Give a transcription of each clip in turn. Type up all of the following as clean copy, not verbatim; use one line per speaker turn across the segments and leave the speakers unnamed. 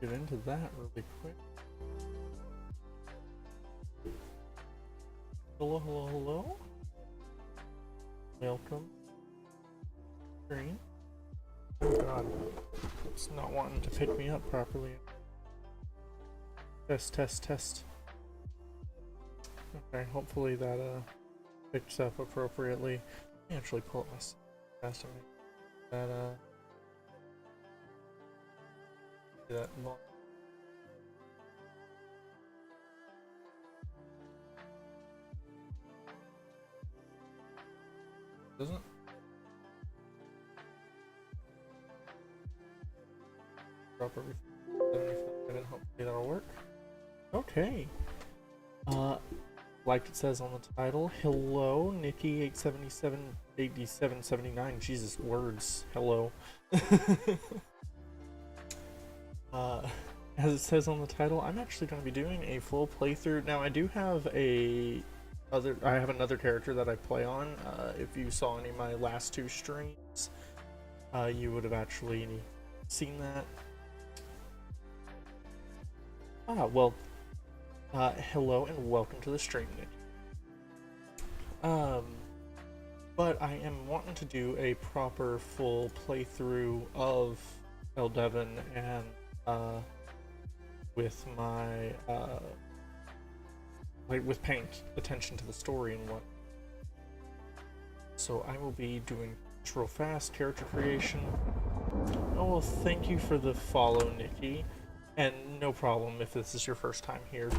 get into that really quick. Hello, hello, hello. Welcome. Green. Oh god. It's not wanting to pick me up properly. Test, test, test. Okay, hopefully that picks up appropriately. Let me actually pull up my fast to make that that long. Doesn't drop everything 75 and hopefully that'll work. Okay. Like it says on the title, hello, Nikki 877 Jesus, words. Hello. As it says on the title, I'm actually going to be doing a full playthrough. Now, I do have I have another character that I play on. If you saw any of my last two streams, you would have actually seen that. Hello and welcome to the stream, Nick. But I am wanting to do a proper full playthrough of Eldevin and with my with paying attention to the story and what. So I will be doing real fast character creation. Oh well, thank you for the follow, Nikki, and no problem if this is your first time here.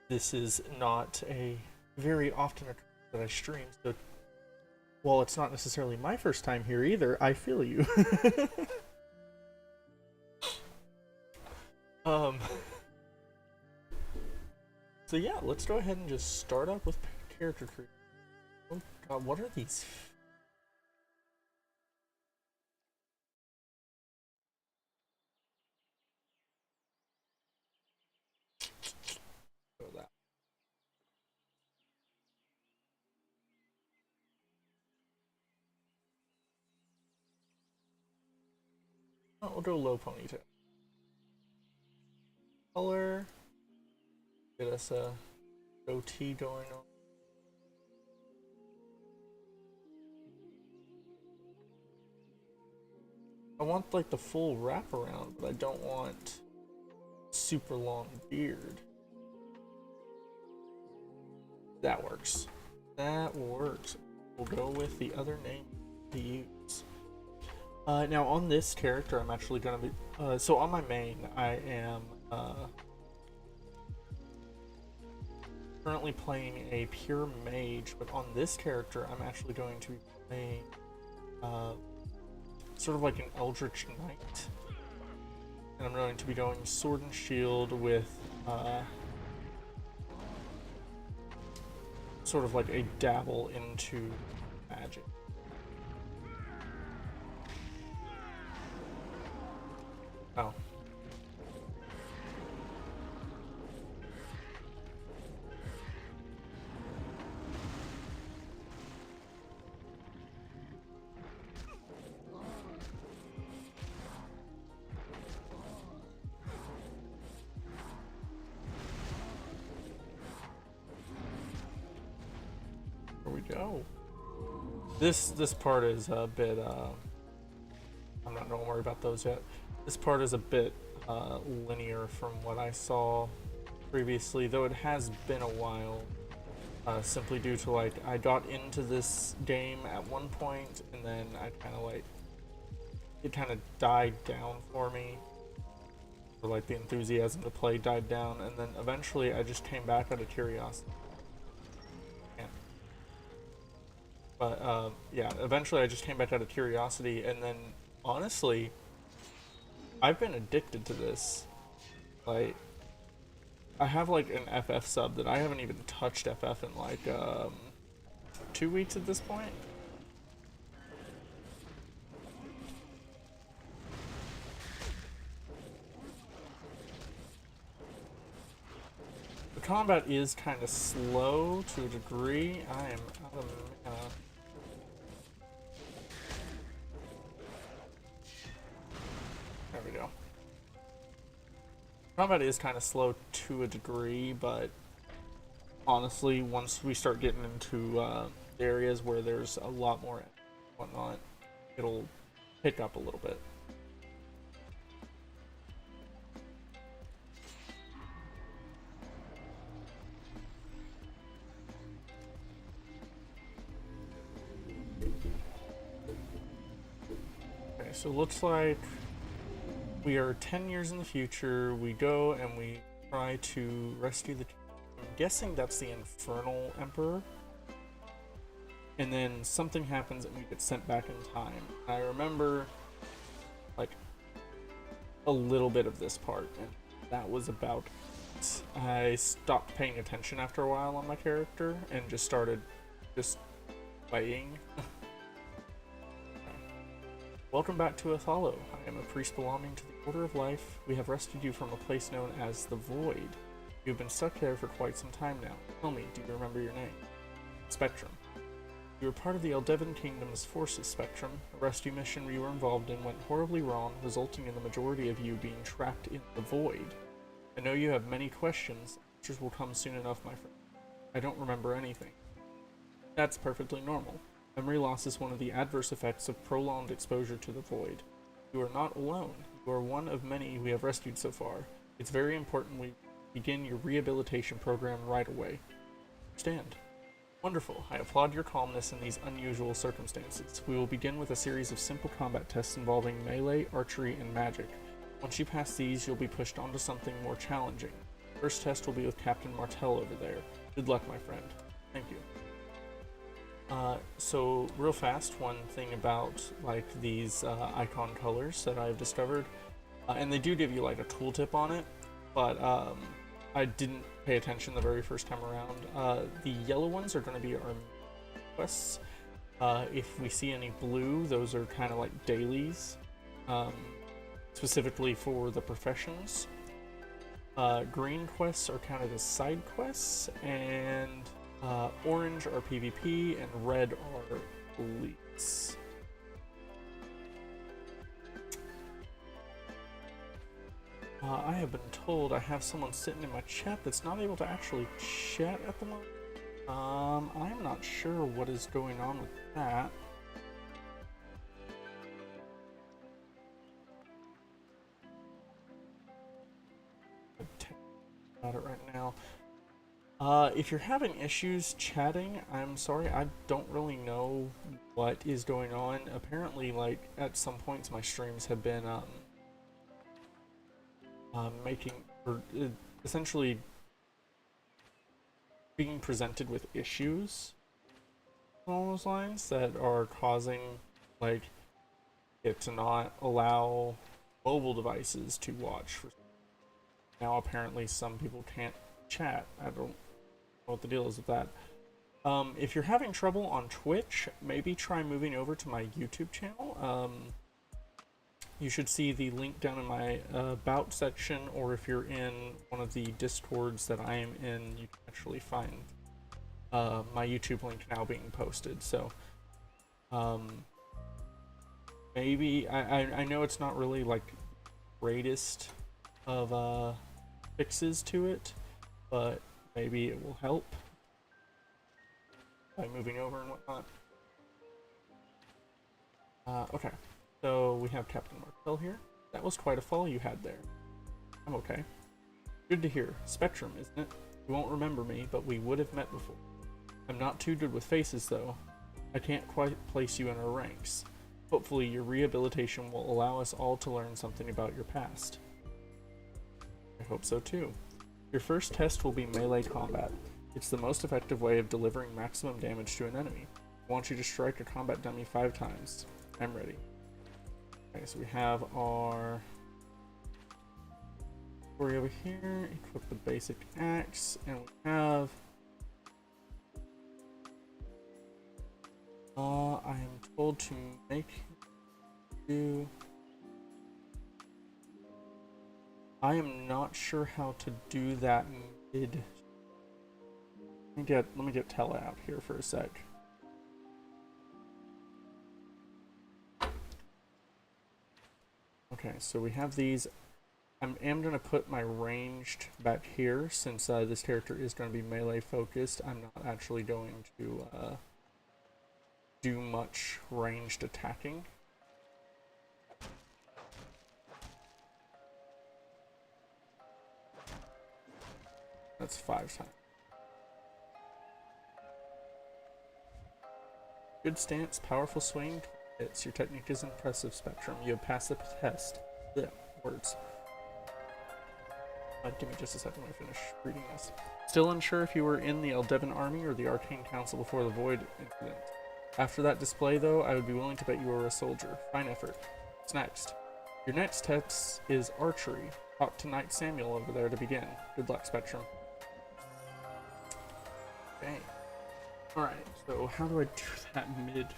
This is not a very often occurrence that I stream, so while it's not necessarily my first time here either, I feel you. So yeah, let's go ahead and just start up with character creation. Oh god, what are these? That. Oh, we'll go low ponytail. Color. Get us a goatee going on. I want like the full wraparound, but I don't want super long beard. That works. That works. We'll go with the other name to use. Now on this character, I'm actually gonna be so on my main, I am currently playing a pure mage, but on this character, I'm actually going to be playing sort of like an eldritch knight, and I'm going to be going sword and shield with sort of like a dabble into magic. Oh. Here we go. This part is a bit I'm not gonna worry about those yet. This part is a bit linear from what I saw previously, though it has been a while, simply due to like I got into this game at one point and then I kind of like it kind of died down for me, or like the enthusiasm to play died down, and then eventually I just came back out of curiosity. But yeah, eventually I just came back out of curiosity, and then honestly, I've been addicted to this. Like, I have like an FF sub that I haven't even touched FF in like 2 weeks at this point. The combat is kind of slow to a degree. I am out of mana. There we go. Combat is kind of slow to a degree, but honestly, once we start getting into areas where there's a lot more and whatnot, it'll pick up a little bit. Okay, so looks like we are 10 years in the future. We go and we try to rescue the... I'm guessing that's the Infernal Emperor. And then something happens and we get sent back in time. I remember, like, a little bit of this part, and that was about it. I stopped paying attention after a while on my character and just started just playing. Welcome back to Athalo. I am a priest belonging to the Order of Life. We have rescued you from a place known as the Void. You've been stuck there for quite some time now. Tell me, do you remember your name? Spectrum. You were part of the Eldevin Kingdom's forces, Spectrum. A rescue mission you were involved in went horribly wrong, resulting in the majority of you being trapped in the Void. I know you have many questions. Answers will come soon enough, my friend. I don't remember anything. That's perfectly normal. Memory loss is one of the adverse effects of prolonged exposure to the Void. You are not alone. You are one of many we have rescued so far. It's very important we begin your rehabilitation program right away. Understand? Wonderful. I applaud your calmness in these unusual circumstances. We will begin with a series of simple combat tests involving melee, archery, and magic. Once you pass these, you'll be pushed onto something more challenging. First test will be with Captain Martel over there. Good luck, my friend. Thank you. So real fast, one thing about like these icon colors that I've discovered, and they do give you like a tooltip on it, but I didn't pay attention the very first time around. The yellow ones are going to be our quests. If we see any blue, those are kind of like dailies, specifically for the professions. Green quests are counted as side quests, and orange are PvP, and red are police. I have been told I have someone sitting in my chat that's not able to actually chat at the moment. I'm not sure what is going on with that. About it right now. If you're having issues chatting, I'm sorry, I don't really know what is going on. Apparently, like, at some points my streams have been, essentially being presented with issues along those lines that are causing, like, it to not allow mobile devices to watch. Now apparently some people can't chat. I don't know what the deal is with that. If you're having trouble on Twitch, maybe try moving over to my YouTube channel. You should see the link down in my About section, or if you're in one of the Discords that I am in, you can actually find my YouTube link now being posted. So, maybe, I know it's not really like greatest of fixes to it, but maybe it will help by moving over and whatnot. Okay. So we have Captain Martel here. That was quite a fall you had there. I'm okay. Good to hear. Spectrum, isn't it? You won't remember me, but we would have met before. I'm not too good with faces, though. I can't quite place you in our ranks. Hopefully your rehabilitation will allow us all to learn something about your past. I hope so too. Your first test will be melee combat. It's the most effective way of delivering maximum damage to an enemy. I want you to strike a combat dummy 5 times. I'm ready. Okay, so we have our story over here, equip the basic axe, and we have I am told to make do. I am not sure how to do that mid. Let me get Tella out here for a sec. Okay, so we have these I am going to put my ranged back here since this character is going to be melee focused. I'm not actually going to do much ranged attacking. That's 5 times. Good stance, powerful swing. Hits. Your technique is impressive, Spectrum. You have passed the test. Yeah, words. Give me just a second when I finish reading this. Still unsure if you were in the Eldevin army or the Arcane Council before the Void incident. After that display, though, I would be willing to bet you were a soldier. Fine effort. What's next? Your next test is archery. Talk to Knight Samuel over there to begin. Good luck, Spectrum. Okay. Alright, so how do I do that mid?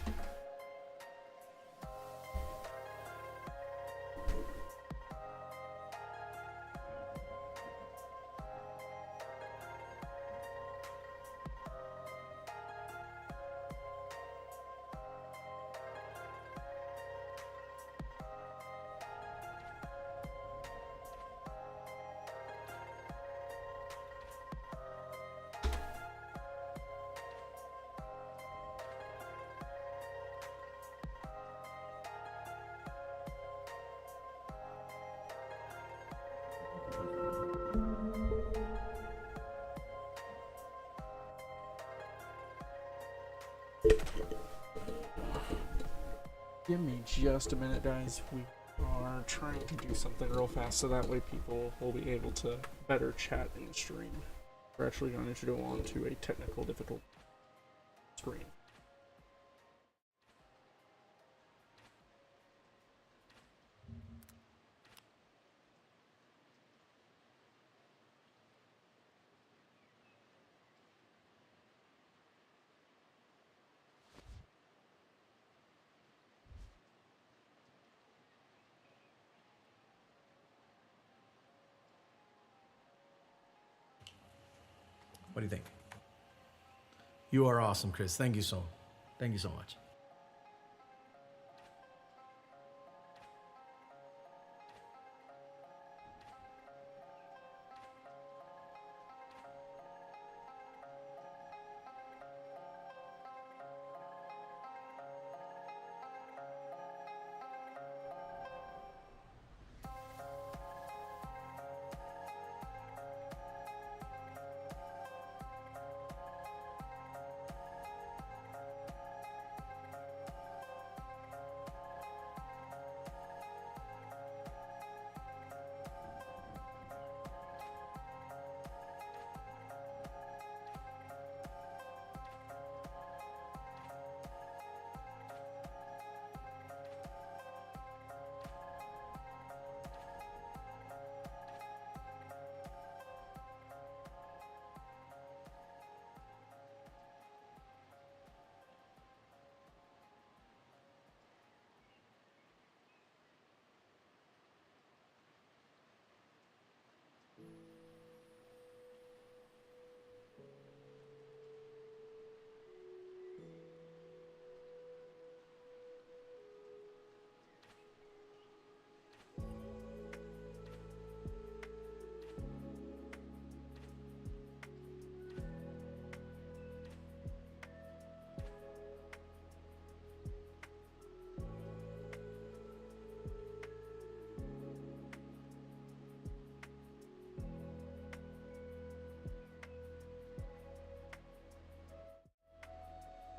Give me just a minute, guys. We are trying to do something real fast so that way people will be able to better chat in the stream. We're actually going to go on to a technical difficult screen.
What do you think? You are awesome, Chris. Thank you so much.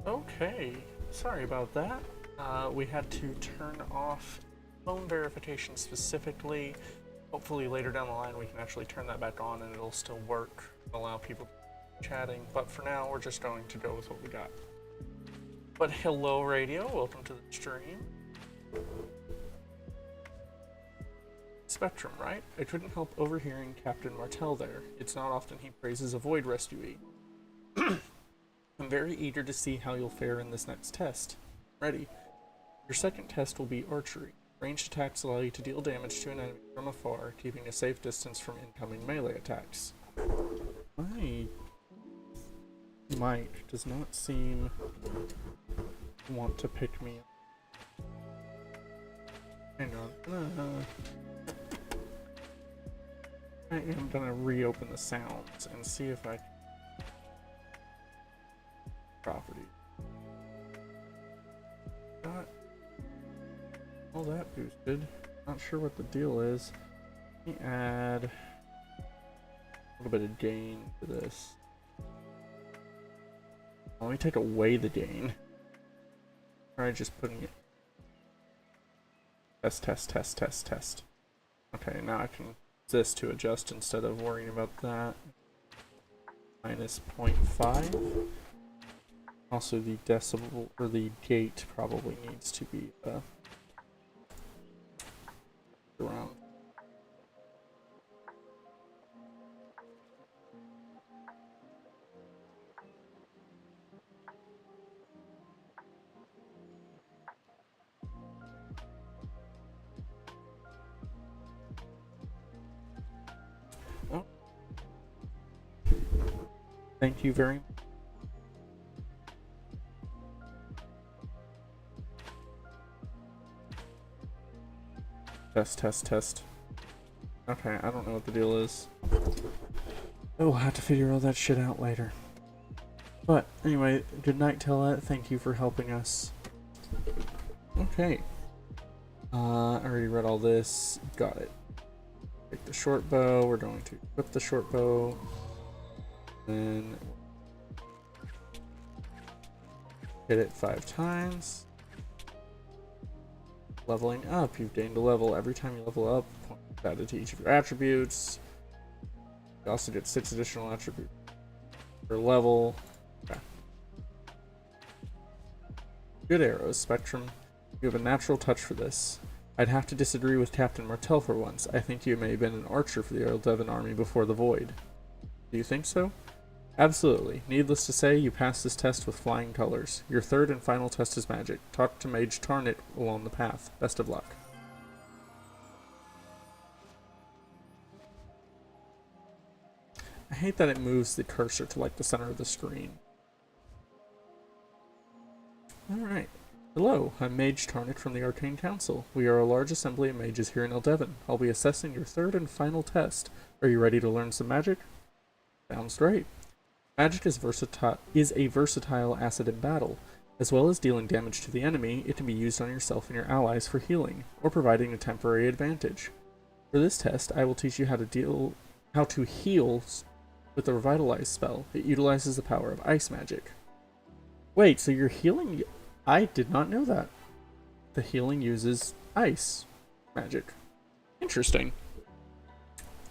Okay, sorry about that. We had to turn off phone verification specifically. Hopefully later down the line we can actually turn that back on and it'll still work, allow people chatting, but for now we're just going to go with what we got. But hello radio, welcome to the stream. Spectrum, right? I couldn't help overhearing Captain Martel there. It's not often he praises a Void rescuee. I'm very eager to see how you'll fare in this next test. Ready. Your second test will be archery. Ranged attacks allow you to deal damage to an enemy from afar, keeping a safe distance from incoming melee attacks. My mic does not seem to want to pick me up. Hang on. I am gonna reopen the sounds and see if I can property. Got all that boosted. Not sure what the deal is. Let me add a little bit of gain to this. Let me take away the gain. Try just putting it. Test, test, test, test, test. Okay, now I can use this to adjust instead of worrying about that. Minus 0.5. Also, the decibel or the gate probably needs to be around. Oh. Thank you very much. Test, test, test. Okay, I don't know what the deal is. We'll have to figure all that shit out later. But anyway, good night, Tella. Thank you for helping us. Okay. I already read all this. Got it. Take the short bow. We're going to equip the short bow. Then hit it 5 times. Leveling up. You've gained a level. Every time you level up, points added to each of your attributes. You also get 6 additional attributes per level. Okay. Good arrows, Spectrum. You have a natural touch for this. I'd have to disagree with Captain Martel for once. I think you may have been an archer for the Eldevin army before the Void. Do you think so? Absolutely. Needless to say, you passed this test with flying colors. Your third and final test is magic. Talk to Mage Tarnit along the path. Best of luck. I hate that it moves the cursor to like the center of the screen. Alright. Hello, I'm Mage Tarnit from the Arcane Council. We are a large assembly of mages here in Eldevin. I'll be assessing your third and final test. Are you ready to learn some magic? Sounds great. Magic is a versatile asset in battle. As well as dealing damage to the enemy, it can be used on yourself and your allies for healing, or providing a temporary advantage. For this test, I will teach you how to heal with the Revitalize spell. It utilizes the power of ice magic. Wait, so you're healing? I did not know that. The healing uses ice magic. Interesting.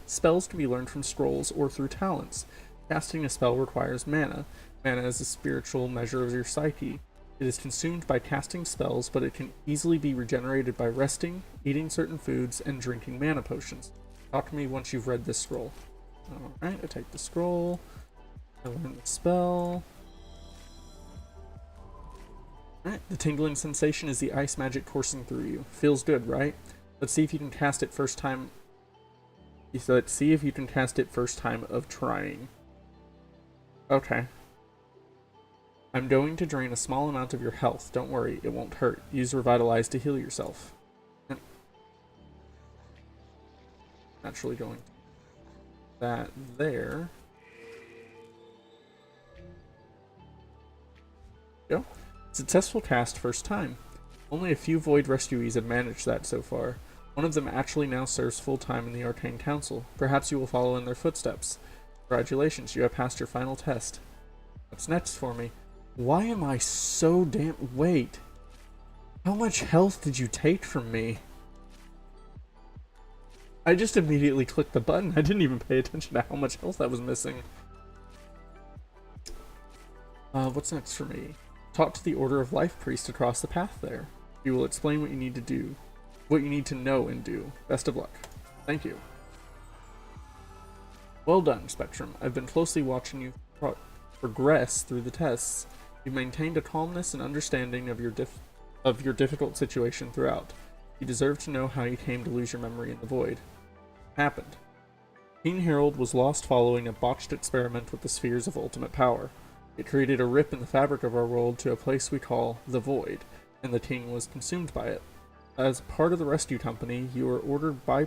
Spells can be learned from scrolls or through talents. Casting a spell requires mana. Mana is a spiritual measure of your psyche. It is consumed by casting spells, but it can easily be regenerated by resting, eating certain foods, and drinking mana potions. Talk to me once you've read this scroll. Alright, I take the scroll. I learn the spell. Alright, the tingling sensation is the ice magic coursing through you. Feels good, right? Let's see if you can cast it first time. Let's see if you can cast it first time of trying. Okay. I'm going to drain a small amount of your health. Don't worry, it won't hurt. Use Revitalize to heal yourself. Naturally going to that there. Go. Successful cast first time. Only a few Void rescuees have managed that so far. One of them actually now serves full-time in the Arcane Council. Perhaps you will follow in their footsteps. Congratulations, you have passed your final test. What's next for me? Why am I so damn... Wait. How much health did you take from me? I just immediately clicked the button. I didn't even pay attention to how much health I was missing. What's next for me? Talk to the Order of Life Priest across the path there. He will explain what you need to do. What you need to know and do. Best of luck. Thank you. Well done, Spectrum. I've been closely watching you progress through the tests. You've maintained a calmness and understanding of your difficult situation throughout. You deserve to know how you came to lose your memory in the Void. Happened. King Harold was lost following a botched experiment with the spheres of ultimate power. It created a rip in the fabric of our world to a place we call the Void, and the king was consumed by it. As part of the rescue company, you were ordered by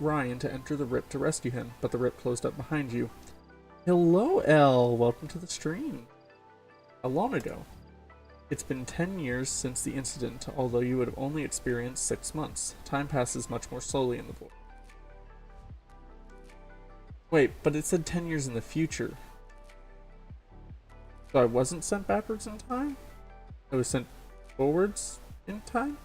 Ryan to enter the rip to rescue him, but the rip closed up behind you. Hello, Elle. Welcome to the stream. How long ago? It's been 10 years since the incident, although you would have only experienced 6 months. Time passes much more slowly in the void. Wait, but it said 10 years in the future. So I wasn't sent backwards in time? I was sent forwards in time?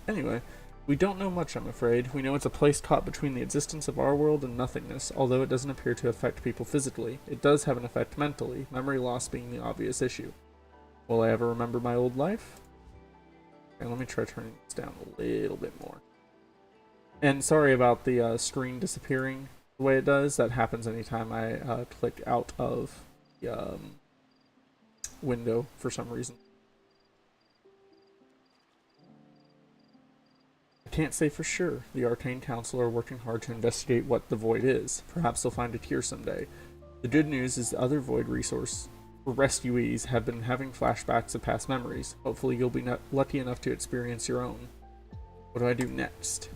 Anyway, we don't know much, I'm afraid. We know it's a place caught between the existence of our world and nothingness, although it doesn't appear to affect people physically. It does have an effect mentally, memory loss being the obvious issue. Will I ever remember my old life? Okay, let me try turning this down a little bit more. And sorry about the screen disappearing the way it does. That happens anytime I click out of the window for some reason. I can't say for sure. The Arcane Council are working hard to investigate what the Void is. Perhaps they'll find it here someday. The good news is the other Void resource rescuees have been having flashbacks of past memories. Hopefully you'll be lucky enough to experience your own. What do I do next?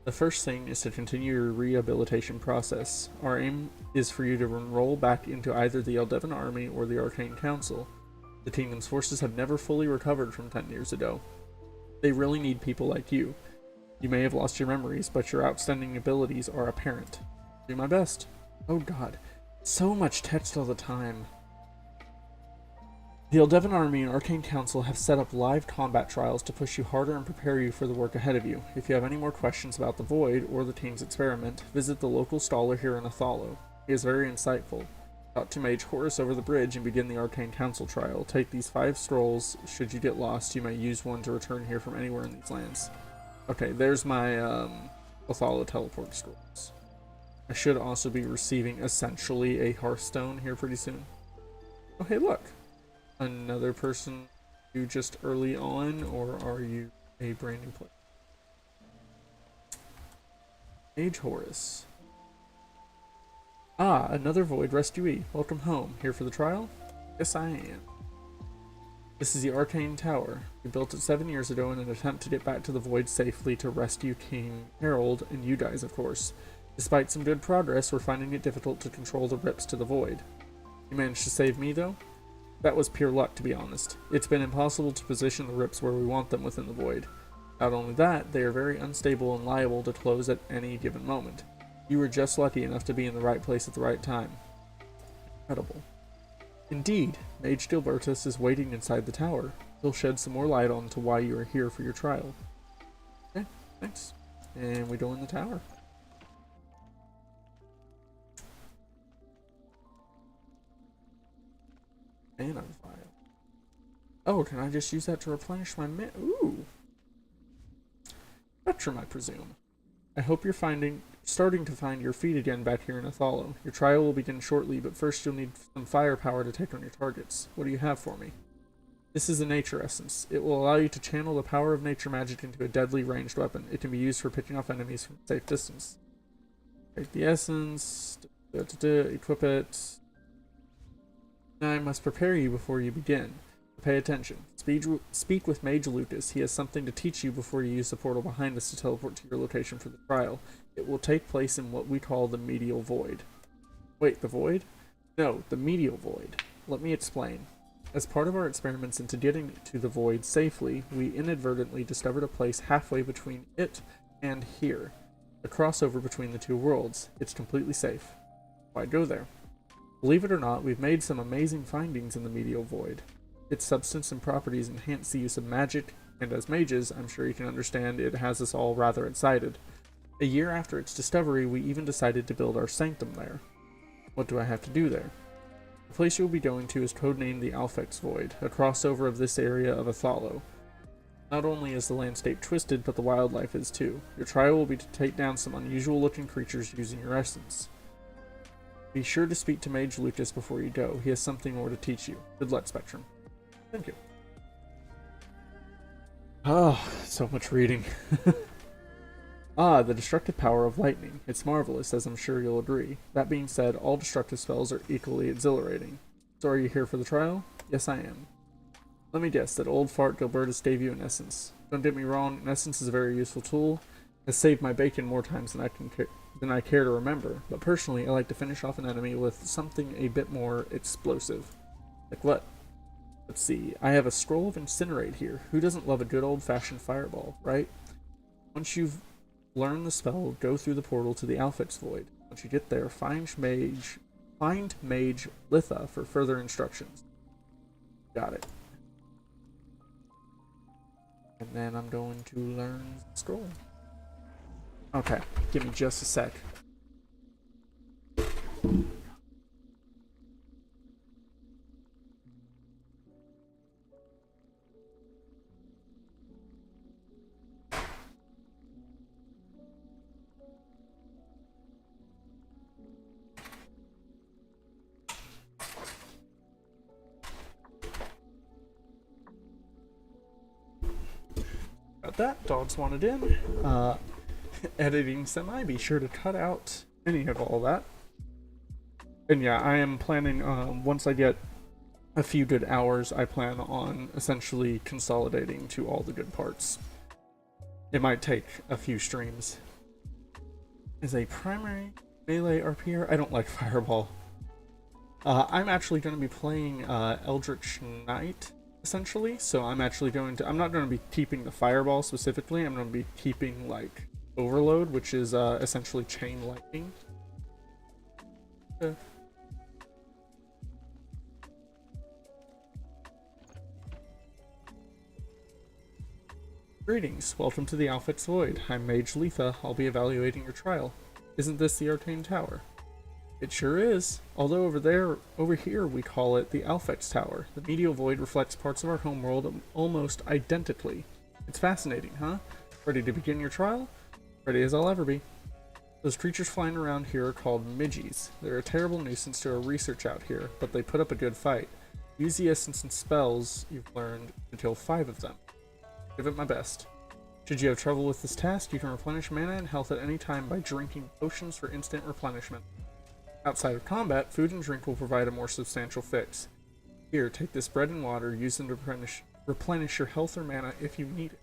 The first thing is to continue your rehabilitation process. Our aim is for you to enroll back into either the Eldevin army or the Arcane Council. The kingdom's forces have never fully recovered from 10 years ago. They really need people like you. You may have lost your memories, but your outstanding abilities are apparent. Do my best. Oh god, so much text all the time. The Eldevin Army and Arcane Council have set up live combat trials to push you harder and prepare you for the work ahead of you. If you have any more questions about the Void or the team's experiment, visit the local staller here in Athalo. He is very insightful. Talk to Mage Horus over the bridge and begin the Arcane Council trial. Take these 5 scrolls. Should you get lost, you may use one to return here from anywhere in these lands. Okay, there's my Athalo teleport scrolls. I should also be receiving essentially a Hearthstone here pretty soon. Oh hey look! Another person you just early on, or are you a brand new player? Mage Horus. Ah, another Void rescuee. Welcome home. Here for the trial? Yes, I am. This is the Arcane Tower. We built it 7 years ago in an attempt to get back to the Void safely to rescue King Harold, and you guys, of course. Despite some good progress, we're finding it difficult to control the rips to the Void. You managed to save me, though? That was pure luck, to be honest. It's been impossible to position the rips where we want them within the Void. Not only that, they are very unstable and liable to close at any given moment. You were just lucky enough to be in the right place at the right time. Incredible. Indeed, Mage Gilbertus is waiting inside the tower. He'll shed some more light on to why you are here for your trial. Okay, thanks. And we go in the tower. Mana vial. Oh, can I just use that to replenish my mana? Ooh. Spectrum, I presume. I hope you're starting to find your feet again back here in Athalo. Your trial will begin shortly, but first you'll need some firepower to take on your targets. What do you have for me? This is a nature essence. It will allow you to channel the power of nature magic into a deadly ranged weapon. It can be used for picking off enemies from a safe distance. Take the essence, equip it. Now I must prepare you before you begin. Pay attention. Speak with Mage Lucas. He has something to teach you before you use the portal behind us to teleport to your location for the trial. It will take place in what we call the Medial Void. Wait, the Void? No, the Medial Void. Let me explain. As part of our experiments into getting to the Void safely, we inadvertently discovered a place halfway between it and here. A crossover between the two worlds. It's completely safe. Why go there? Believe it or not, we've made some amazing findings in the Medial Void. Its substance and properties enhance the use of magic, and as mages, I'm sure you can understand it has us all rather excited. A year after its discovery, we even decided to build our sanctum there. What do I have to do there? The place you'll be going to is codenamed the Alfex Void, a crossover of this area of Athalo. Not only is the landscape twisted, but the wildlife is too. Your trial will be to take down some unusual looking creatures using your essence. Be sure to speak to Mage Lucas before you go. He has something more to teach you. Good luck, Spectrum. Thank you. Oh, so much reading. Ah, the destructive power of lightning. It's marvelous, as I'm sure you'll agree. That being said, all destructive spells are equally exhilarating. So are you here for the trial? Yes, I am. Let me guess, that old fart Gilbertus gave you an essence. Don't get me wrong, an essence is a very useful tool. It has saved my bacon more times than I care to remember, but personally I like to finish off an enemy with something a bit more explosive. Like what? Let's see, I have a scroll of incinerate here. Who doesn't love a good old-fashioned fireball, right? Once you've learned the spell, go through the portal to the Alphix Void. Once you get there, find Mage Litha for further instructions. Got it. And then I'm going to learn scroll. Okay, give me just a sec. Got that. Dogs wanted in. Editing semi. Be sure to cut out any of all that. And yeah, I am planning, once I get a few good hours, I plan on essentially consolidating to all the good parts. It might take a few streams. Is a primary melee RPR? I don't like Fireball. I'm actually going to be playing Eldritch Knight, essentially. So I'm actually going to... I'm not going to be keeping the Fireball specifically. I'm going to be keeping, like, Overload, which is essentially Chain Lightning. Greetings, welcome to the Alphix Void. I'm Mage Letha. I'll be evaluating your trial. Isn't this the Arcane Tower? It sure is, although over here we call it the Alphix Tower. The medial void reflects parts of our homeworld almost identically. It's fascinating, huh? Ready to begin your trial? Ready as I'll ever be. Those creatures flying around here are called Midgies. They're a terrible nuisance to our research out here, but they put up a good fight. Use the essence and spells you've learned to kill 5 of them. Give it my best. Should you have trouble with this task, you can replenish mana and health at any time by drinking potions for instant replenishment. Outside of combat, food and drink will provide a more substantial fix. Here, take this bread and water, use them to replenish your health or mana if you need it.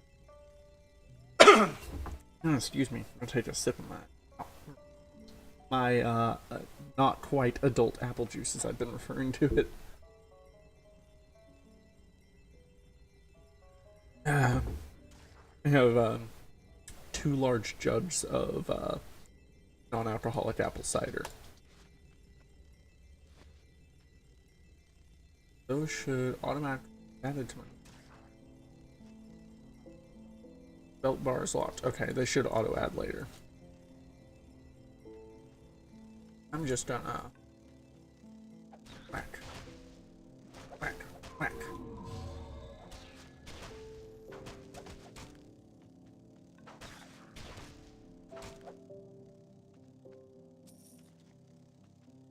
Excuse me, I'll take a sip of my not quite adult apple juice, as I've been referring to it. I have 2 large jugs of non-alcoholic apple cider. Those should automatically be added to my belt bar is locked. Okay, they should auto add later. I'm just gonna whack, whack, whack.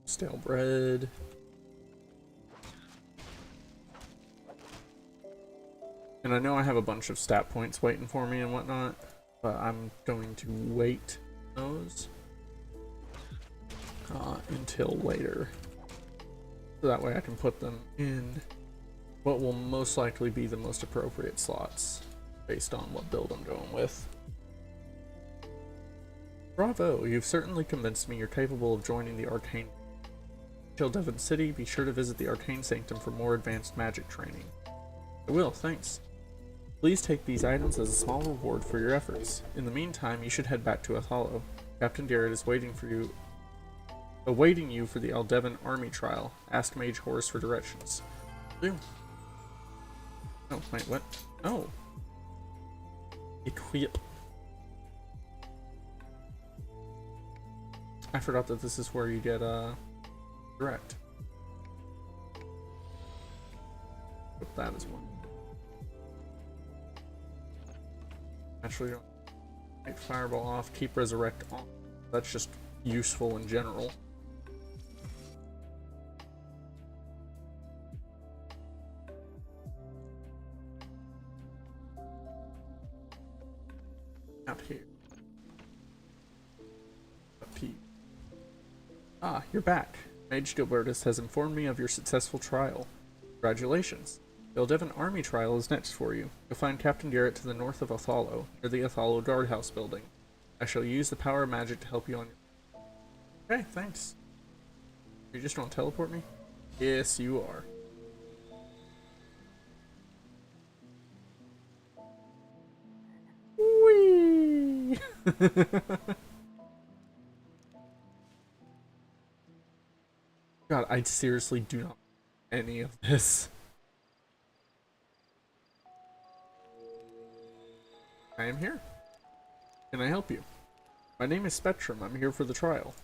Stale bread. And I know I have a bunch of stat points waiting for me and whatnot, but I'm going to wait those until later. So that way I can put them in what will most likely be the most appropriate slots based on what build I'm going with. Bravo, you've certainly convinced me you're capable of joining the Arcane. Eldevin City, be sure to visit the Arcane Sanctum for more advanced magic training. I will, thanks. Please take these items as a small reward for your efforts. In the meantime, you should head back to Hollow. Captain Garrett is awaiting you for the Eldevin army trial. Ask Mage Horus for directions. Do. Oh, wait, what? Oh. Equip. I forgot that this is where you get, direct. Put that as one. Actually, take Fireball off, keep Resurrect on. That's just useful in general. Out here. Up here. Ah, you're back. Mage Gilbertus has informed me of your successful trial. Congratulations. The Eldevin army trial is next for you. You'll find Captain Garrett to the north of Othallo, near the Othallo guardhouse building. I shall use the power of magic to help you on your... Okay, thanks. You just want to teleport me? Yes, you are. Whee! God, I seriously do not want any of this. I am here. Can I help you? My name is Spectrum. I'm here for the trial.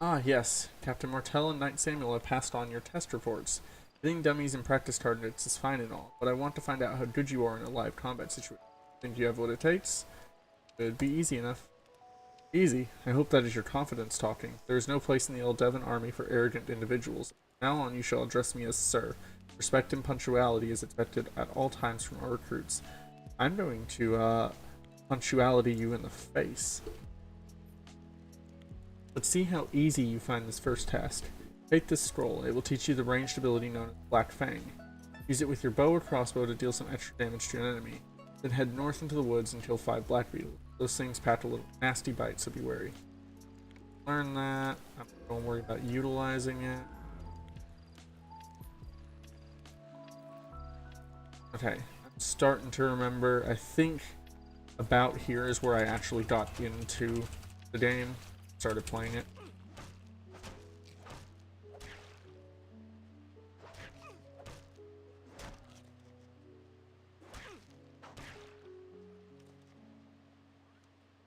Ah, yes. Captain Martell and Knight Samuel have passed on your test reports. Hitting dummies and practice targets is fine and all, but I want to find out how good you are in a live combat situation. Think you have what it takes? It'd be easy enough. Easy. I hope that is your confidence talking. There is no place in the Eldevin army for arrogant individuals. From now on, you shall address me as Sir. Respect and punctuality is expected at all times from our recruits. I'm going to, punctuality you in the face. Let's see how easy you find this first task. Take this scroll. It will teach you the ranged ability known as Black Fang. Use it with your bow or crossbow to deal some extra damage to an enemy. Then head north into the woods and kill 5 black beetles. Those things pack a little nasty bite, so be wary. Learn that. Don't worry about utilizing it. Okay, I'm starting to remember. I think about here is where I actually got into the game. Started playing it.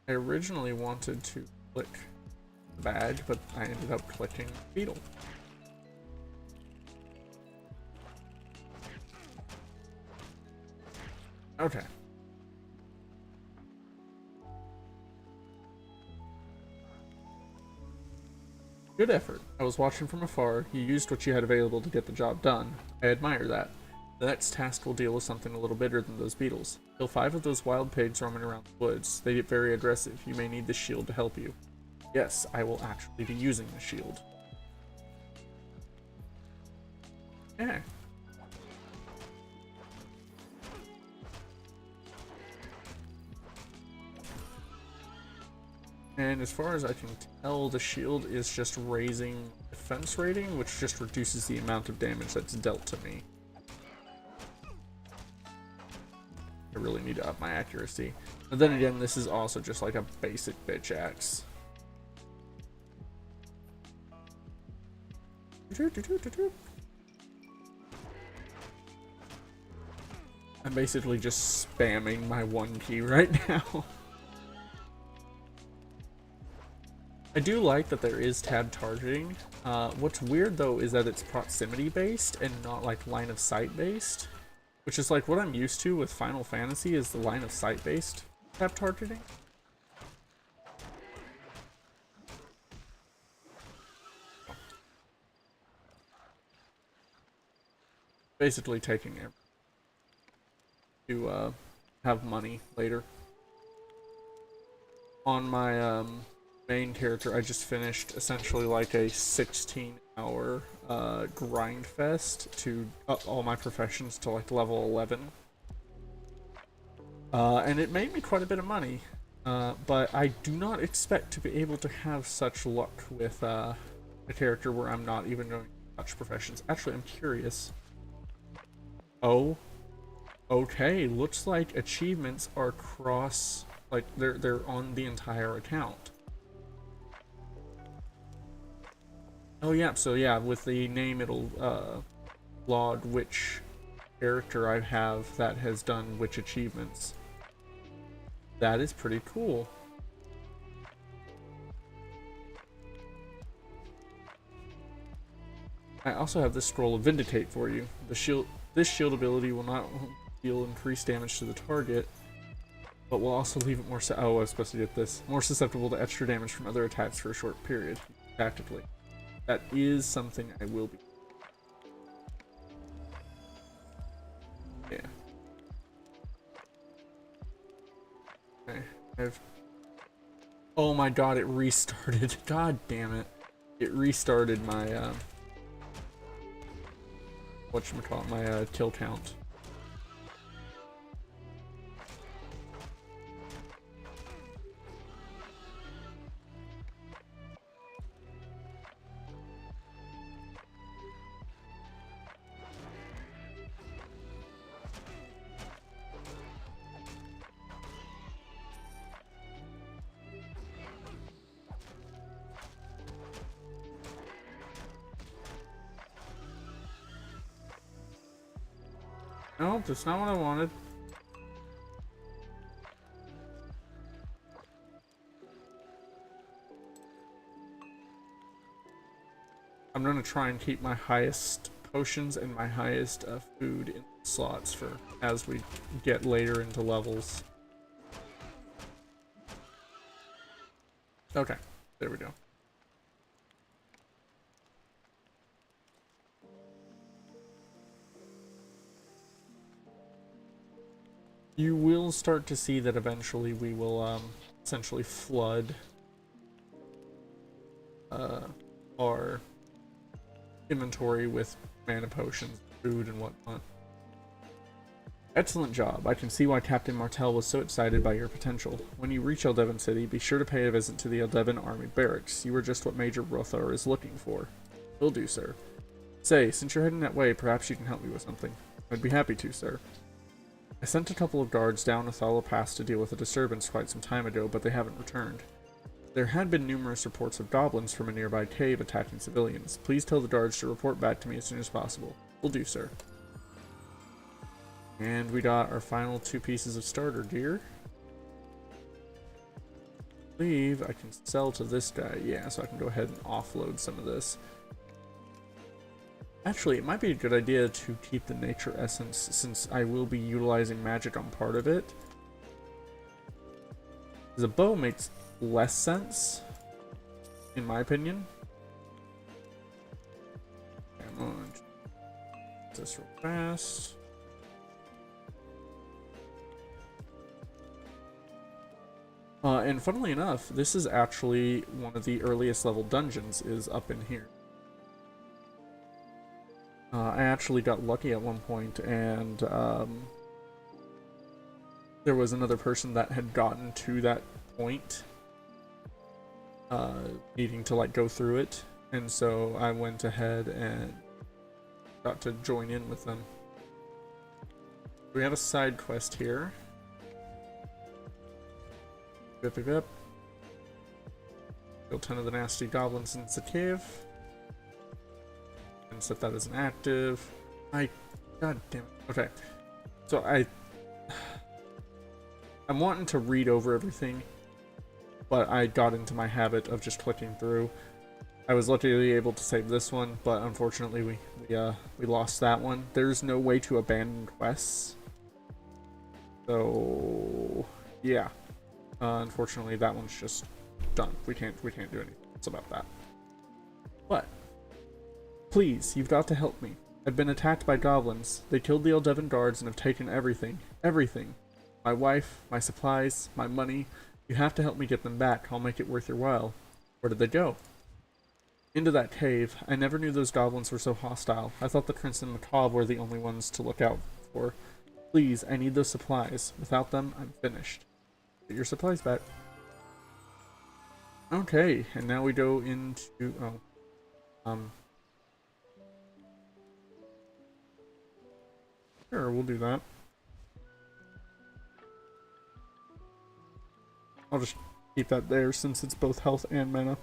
I originally wanted to click the badge, but I ended up clicking beetle. Okay. Good effort. I was watching from afar. You used what you had available to get the job done. I admire that. The next task will deal with something a little bigger than those beetles. Kill 5 of those wild pigs roaming around the woods. They get very aggressive. You may need the shield to help you. Yes, I will actually be using the shield. Yeah. And as far as I can tell, the shield is just raising defense rating, which just reduces the amount of damage that's dealt to me. I really need to up my accuracy. But then again, this is also just like a basic bitch axe. I'm basically just spamming my 1 key right now. I do like that there is tab targeting. What's weird though is that it's proximity based and not like line of sight based. Which is like what I'm used to with Final Fantasy is the line of sight based tab targeting. Basically taking it to have money later. On my main character, I just finished essentially like a 16-hour grind fest to up all my professions to like level 11. And it made me quite a bit of money. But I do not expect to be able to have such luck with a character where I'm not even going to touch professions. Actually, I'm curious. Oh, okay. Looks like achievements are cross, like they're on the entire account. Oh yeah, so yeah, with the name it'll log which character I have that has done which achievements. That is pretty cool. I also have this scroll of Vindicate for you. This shield ability will not deal increased damage to the target, but will also leave it more oh, I was supposed to get this. More susceptible to extra damage from other attacks for a short period, tactically. That is something I will be. Yeah. Okay. Oh my god, it restarted. God damn it. It restarted my whatchamacallit, my kill count. No, that's not what I wanted. I'm gonna try and keep my highest potions and my highest food in slots for as we get later into levels. Okay, there we go. You will start to see that eventually we will essentially flood our inventory with mana potions, food, and whatnot. Excellent job. I can see why Captain Martel was so excited by your potential. When you reach Eldevin City, be sure to pay a visit to the Eldevin Army Barracks. You are just what Major Rothar is looking for. Will do, sir. Say, since you're heading that way, perhaps you can help me with something. I'd be happy to, sir. I sent a couple of guards down Othala Pass to deal with a disturbance quite some time ago, but they haven't returned. There had been numerous reports of goblins from a nearby cave attacking civilians. Please tell the guards to report back to me as soon as possible. Will do, sir. And we got our final 2 pieces of starter gear. I believe I can sell to this guy. Yeah, so I can go ahead and offload some of this. Actually, it might be a good idea to keep the nature essence since I will be utilizing magic on part of it. The bow makes less sense, in my opinion. Come on. This real fast. And funnily enough, this is actually one of the earliest level dungeons is up in here. I actually got lucky at one point, and there was another person that had gotten to that point, needing to like go through it, and so I went ahead and got to join in with them. We have a side quest here. Yep. Kill 10 of the nasty goblins in the cave. And set that as an active. God damn it. Okay. So I'm wanting to read over everything, but I got into my habit of just clicking through. I was luckily able to save this one, but unfortunately we lost that one. There's no way to abandon quests. So yeah. Unfortunately, that one's just done. We can't do anything else about that. But please, you've got to help me. I've been attacked by goblins. They killed the Eldevin guards and have taken everything. Everything. My wife, my supplies, my money. You have to help me get them back. I'll make it worth your while. Where did they go? Into that cave. I never knew those goblins were so hostile. I thought the Prince and Macabre were the only ones to look out for. Please, I need those supplies. Without them, I'm finished. Get your supplies back. Okay, and now we go into sure, we'll do that. I'll just keep that there since it's both health and mana.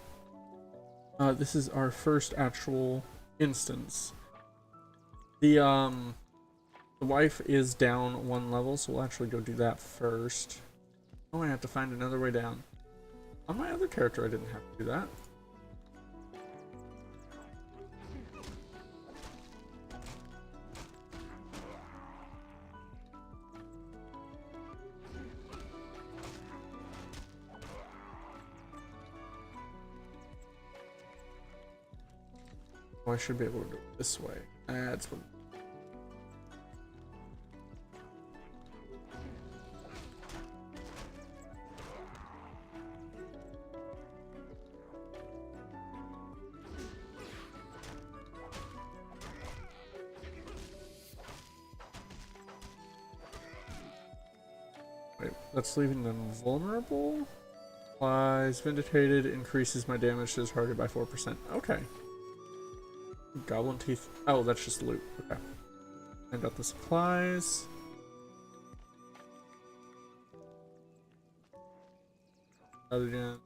This is our first actual instance. The wife is down 1 level, so we'll actually go do that first. Oh, I have to find another way down. On my other character, I didn't have to do that. Oh, I should be able to go this way. That's what. Okay, that's leaving them vulnerable. Supplies vindicated, increases my damage to his target by 4%. Okay. Goblin teeth. Oh, that's just loot. Okay. And got the supplies. That again.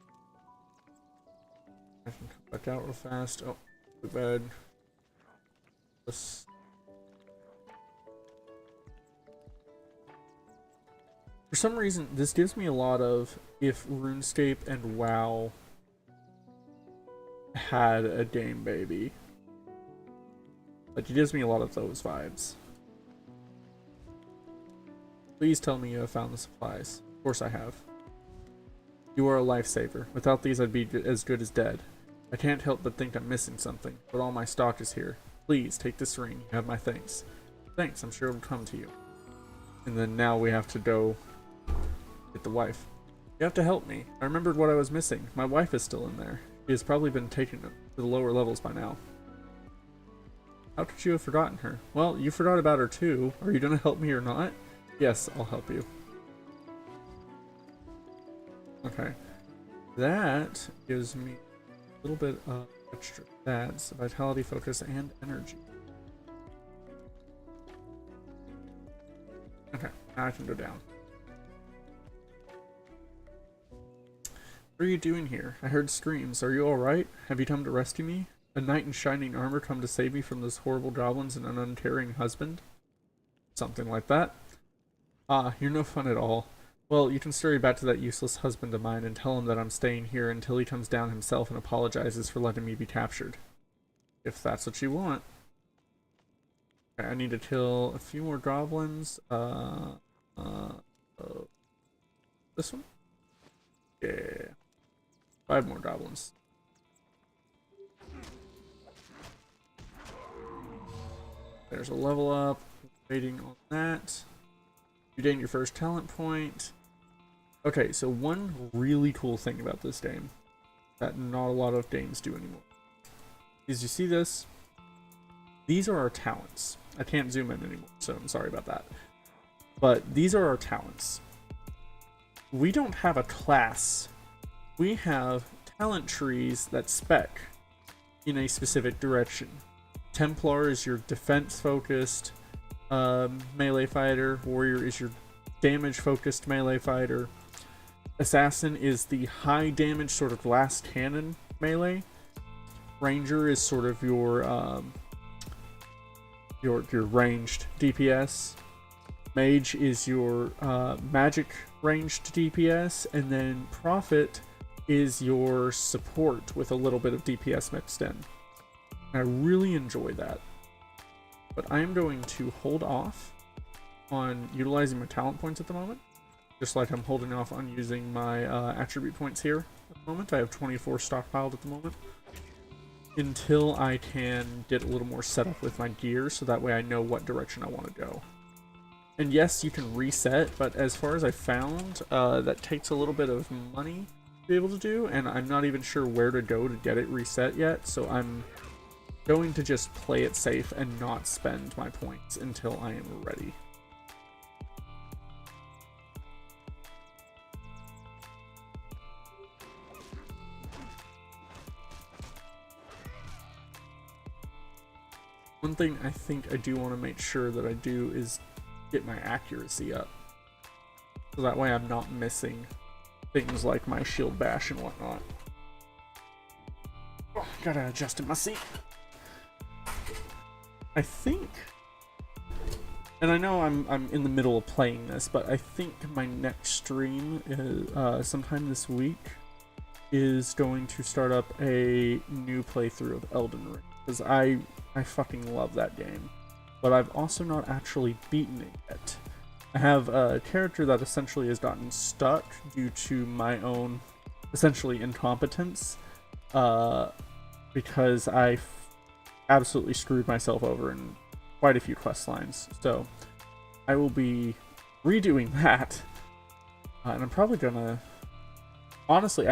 I can come back out real fast. Oh, too bad. This. For some reason, this gives me a lot of if RuneScape and WoW had a game baby. Like, it gives me a lot of those vibes. Please tell me you have found the supplies. Of course I have. You are a lifesaver. Without these, I'd be as good as dead. I can't help but think I'm missing something, but all my stock is here. Please, take this ring. You have my thanks. Thanks, I'm sure it'll come to you. And then now we have to go get the wife. You have to help me. I remembered what I was missing. My wife is still in there. She has probably been taken to the lower levels by now. How could you have forgotten her? Well, you forgot about her too. Are you going to help me or not? Yes, I'll help you. Okay. That gives me a little bit of extra stats, vitality, focus, and energy. Okay, now I can go down. What are you doing here? I heard screams. Are you alright? Have you come to rescue me? A knight in shining armor come to save me from those horrible goblins and an uncaring husband? Something like that. Ah, you're no fun at all. Well, you can scurry back to that useless husband of mine and tell him that I'm staying here until he comes down himself and apologizes for letting me be captured. If that's what you want. Okay, I need to kill a few more goblins. This one? Yeah. 5 more goblins. There's a level up. Waiting on that. You gain your first talent point. Okay, so one really cool thing about this game that not a lot of games do anymore is you see this? These are our talents. I can't zoom in anymore, so I'm sorry about that. But these are our talents. We don't have a class. We have talent trees that spec in a specific direction. Templar is your defense focused melee fighter. Warrior is your damage focused melee fighter. Assassin is the high damage sort of glass cannon melee. Ranger is sort of your ranged DPS. Mage is your magic ranged DPS, and then Prophet is your support with a little bit of DPS mixed in. I really enjoy that. But I am going to hold off on utilizing my talent points at the moment. Just like I'm holding off on using my attribute points here at the moment. I have 24 stockpiled at the moment. Until I can get a little more set up with my gear, so that way I know what direction I want to go. And yes, you can reset, but as far as I found, that takes a little bit of money to be able to do, and I'm not even sure where to go to get it reset yet, so I'm going to just play it safe and not spend my points until I am ready. One thing I think I do want to make sure that I do is get my accuracy up. So that way I'm not missing things like my shield bash and whatnot. Oh, gotta adjust in my seat. I think, and I know I'm in the middle of playing this, but I think my next stream is, sometime this week is going to start up a new playthrough of Elden Ring, because I fucking love that game, but I've also not actually beaten it yet. I have a character that essentially has gotten stuck due to my own essentially incompetence, because I absolutely screwed myself over in quite a few quest lines. So I will be redoing that, and I'm probably gonna, honestly,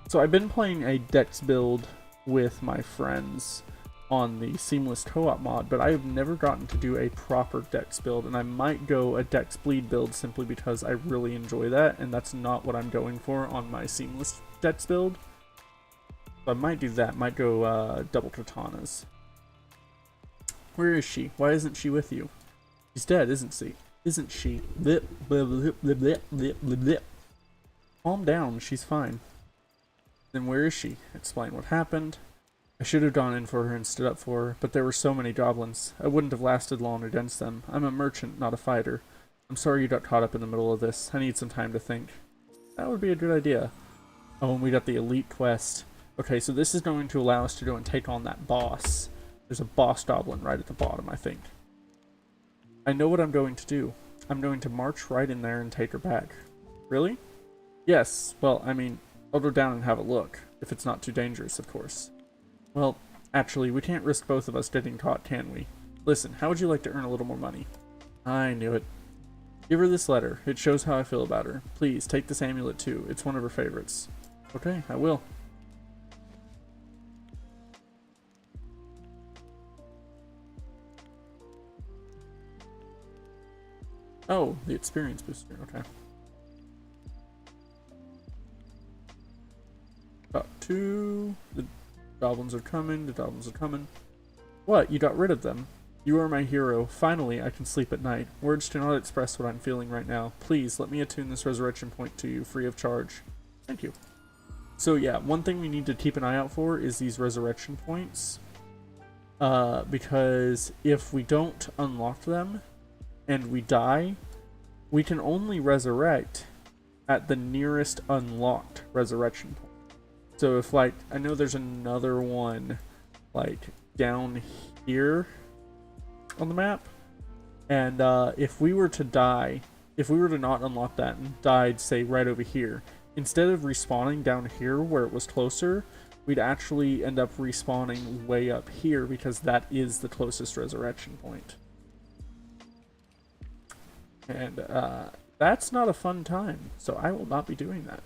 so I've been playing a dex build with my friends on the Seamless Co-op mod, but I have never gotten to do a proper Dex build, and I might go a Dex Bleed build simply because I really enjoy that, and that's not what I'm going for on my Seamless Dex build. So I might do that, might go double katanas. Where is she? Why isn't she with you? She's dead, isn't she? Isn't she? Blip, blip, blip, blip, blip, blip, blip, blip. Calm down, she's fine. Then where is she? Explain what happened. I should have gone in for her and stood up for her, but there were so many goblins. I wouldn't have lasted long against them. I'm a merchant, not a fighter. I'm sorry you got caught up in the middle of this. I need some time to think. That would be a good idea. Oh, and we got the elite quest. Okay, so this is going to allow us to go and take on that boss. There's a boss goblin right at the bottom, I think. I know what I'm going to do. I'm going to march right in there and take her back. Really? Yes. Well, I mean, I'll go down and have a look. If it's not too dangerous, of course. Well, actually, we can't risk both of us getting caught, can we? Listen, how would you like to earn a little more money? I knew it. Give her this letter. It shows how I feel about her. Please, take this amulet too. It's one of her favorites. Okay, I will. Oh, the experience booster. Okay. Got two. The goblins are coming. The goblins are coming. What? You got rid of them? You are my hero. Finally, I can sleep at night. Words cannot express what I'm feeling right now. Please, let me attune this resurrection point to you, free of charge. Thank you. So yeah, one thing we need to keep an eye out for is these resurrection points. Because if we don't unlock them, and we die, we can only resurrect at the nearest unlocked resurrection point. So if, like, I know there's another one, like, down here on the map, and if we were to die, if we were to not unlock that and died, say, right over here, instead of respawning down here where it was closer, we'd actually end up respawning way up here because that is the closest resurrection point. And that's not a fun time, so I will not be doing that.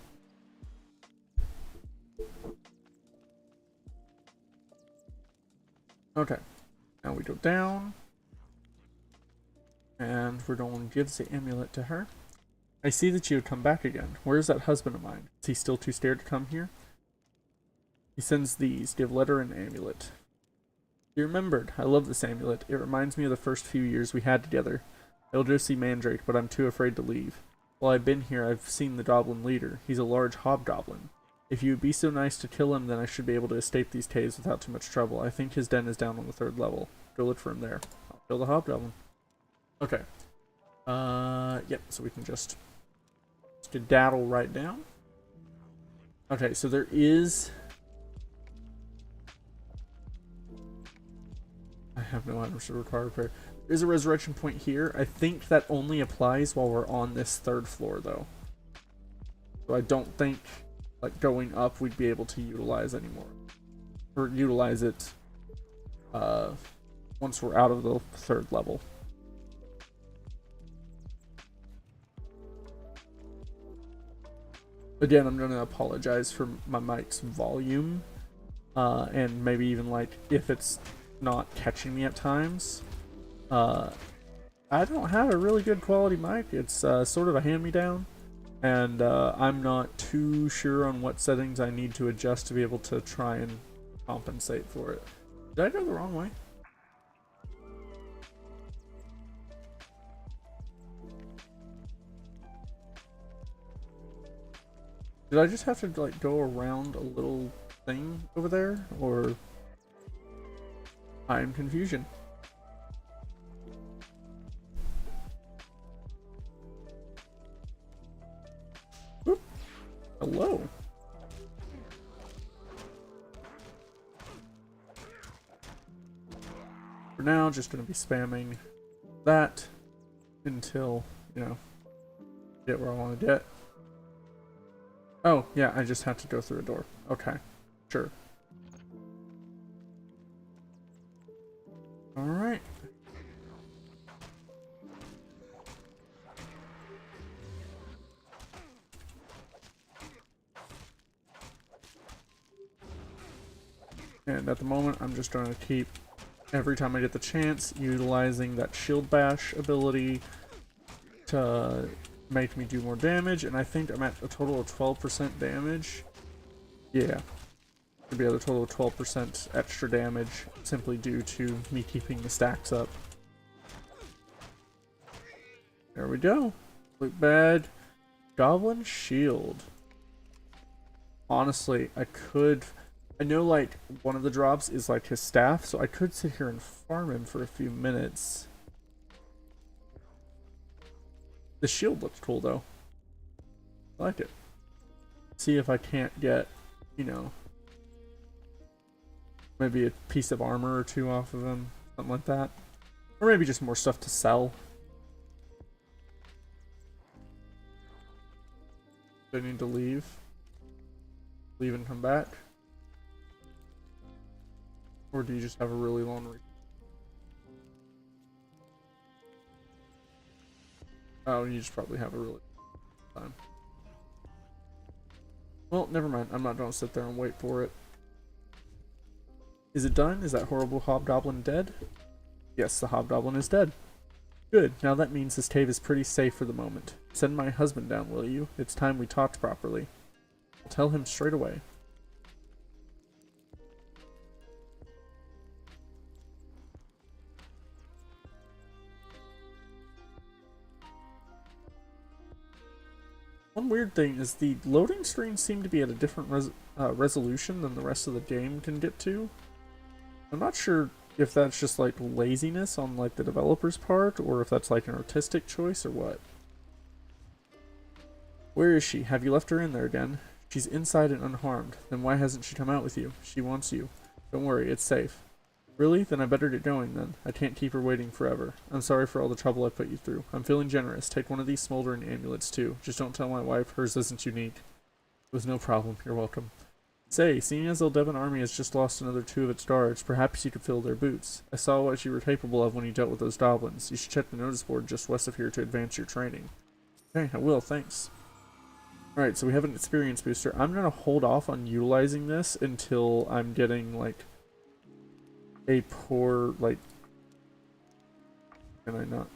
Okay, now we go down, and we're going to give the amulet to her. I see that you have come back again. Where is that husband of mine? Is he still too scared to come here? He sends these. Give letter and amulet. You remembered. I love this amulet. It reminds me of the first few years we had together. I'll go see Mandrake, but I'm too afraid to leave. While I've been here, I've seen the goblin leader. He's a large hobgoblin. If you would be so nice to kill him, then I should be able to escape these caves without too much trouble. I think his den is down on the 3rd level. Go look for him there. I'll kill the hobgoblin. Okay. Yep, so we can just skedaddle right down. Okay, so there is... I have no items to require repair. There's a resurrection point here. I think that only applies while we're on this 3rd floor, though. So I don't think, like, going up we'd be able to utilize anymore. Or utilize it once we're out of the 3rd level. Again, I'm going to apologize for my mic's volume. And maybe even, like, if it's not catching me at times. I don't have a really good quality mic. It's sort of a hand-me-down. And I'm not too sure on what settings I need to adjust to be able to try and compensate for it. Did I go the wrong way? Did I just have to, like, go around a little thing over there? Or... I'm confusion. Oop. Hello. For now, just going to be spamming that until, you know, get where I want to get. Oh, yeah, I just have to go through a door. Okay, sure. Alright. And at the moment, I'm just trying to keep, every time I get the chance, utilizing that shield bash ability to make me do more damage. And I think I'm at a total of 12% damage. Yeah. To be at a total of 12% extra damage simply due to me keeping the stacks up. There we go. Look bad. Goblin shield. Honestly, I know like one of the drops is like his staff, so I could sit here and farm him for a few minutes. The shield looks cool though. I like it. See if I can't get, you know, maybe a piece of armor or two off of him, something like that. Or maybe just more stuff to sell. Do I need to leave? Leave and come back? Or do you just have a really long reach? Oh, you just probably have a really long time. Well, never mind. I'm not going to sit there and wait for it. Is it done? Is that horrible hobgoblin dead? Yes, the hobgoblin is dead. Good. Now that means this cave is pretty safe for the moment. Send my husband down, will you? It's time we talked properly. I'll tell him straight away. One weird thing is the loading screens seem to be at a different resolution than the rest of the game can get to. I'm not sure if that's just like laziness on like the developer's part, or if that's like an artistic choice or what. Where is she? Have you left her in there again? She's inside and unharmed. Then why hasn't she come out with you? She wants you. Don't worry, it's safe. Really? Then I better get going then. I can't keep her waiting forever. I'm sorry for all the trouble I put you through. I'm feeling generous. Take one of these smoldering amulets too. Just don't tell my wife hers isn't unique. It was no problem. You're welcome. Say, seeing as Eldevin army has just lost another 2 of its guards, perhaps you could fill their boots. I saw what you were capable of when you dealt with those goblins. You should check the notice board just west of here to advance your training. Okay, I will, thanks. Alright, so we have an experience booster. I'm gonna hold off on utilizing this until I'm getting, like, a poor, like... Can I not?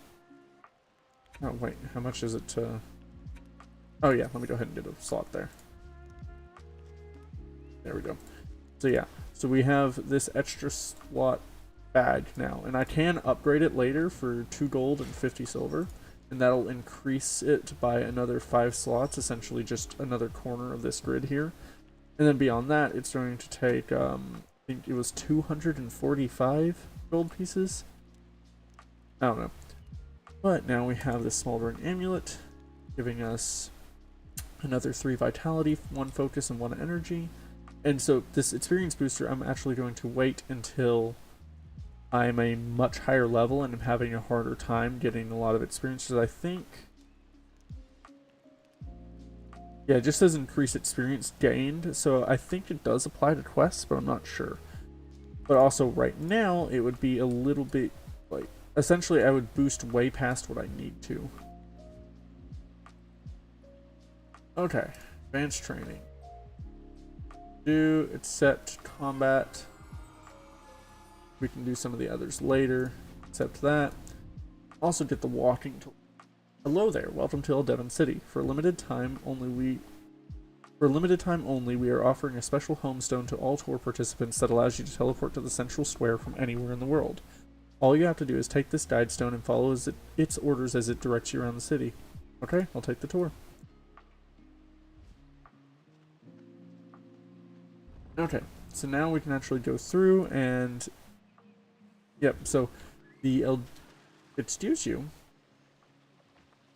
Oh, wait, how much is it to... Oh yeah, let me go ahead and get a slot there. There we go. So yeah, so we have this extra slot bag now, and I can upgrade it later for 2 gold and 50 silver, and that'll increase it by another 5 slots, essentially just another corner of this grid here. And then beyond that, it's going to take, I think it was 245 gold pieces? I don't know. But now we have this smoldering amulet, giving us another 3 vitality, 1 focus, and 1 energy. And so this experience booster, I'm actually going to wait until I'm a much higher level and I'm having a harder time getting a lot of experiences. I think, yeah, it just says increase experience gained, so I think it does apply to quests, but I'm not sure. But also right now, it would be a little bit, like, essentially I would boost way past what I need to. Okay, advanced training. Do accept combat. We can do some of the others later. Accept that. Also get the walking tool. Hello there. Welcome to Eldevin City. For a limited time only, we are offering a special homestone to all tour participants that allows you to teleport to the central square from anywhere in the world. All you have to do is take this guide stone and follow its orders as it directs you around the city. Okay, I'll take the tour. Okay, so now we can actually go through and... Yep, so excuse you.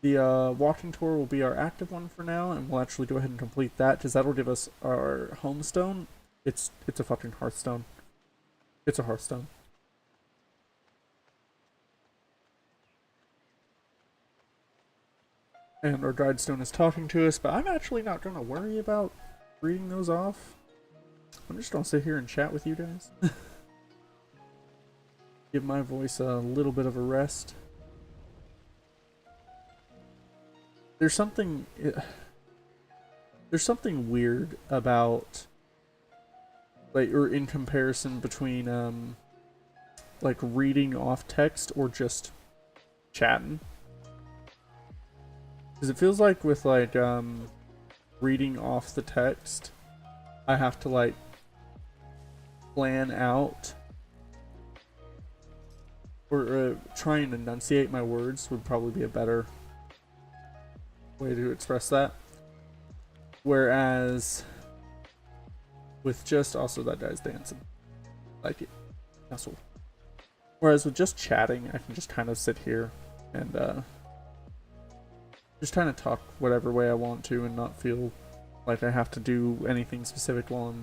The walking tour will be our active one for now, and we'll actually go ahead and complete that, because that'll give us our homestone. It's a fucking hearthstone. It's a hearthstone. And our guide stone is talking to us, but I'm actually not going to worry about reading those off. I'm just gonna sit here and chat with you guys. Give my voice a little bit of a rest. There's something weird about like, or in comparison between like reading off text or just chatting. Because it feels like with like reading off the text, I have to like plan out or try and enunciate my words would probably be a better way to express that. Whereas with just, also that guy's dancing, like it, that's all. Whereas with just chatting, I can just kind of sit here and just kind of talk whatever way I want to and not feel like I have to do anything specific while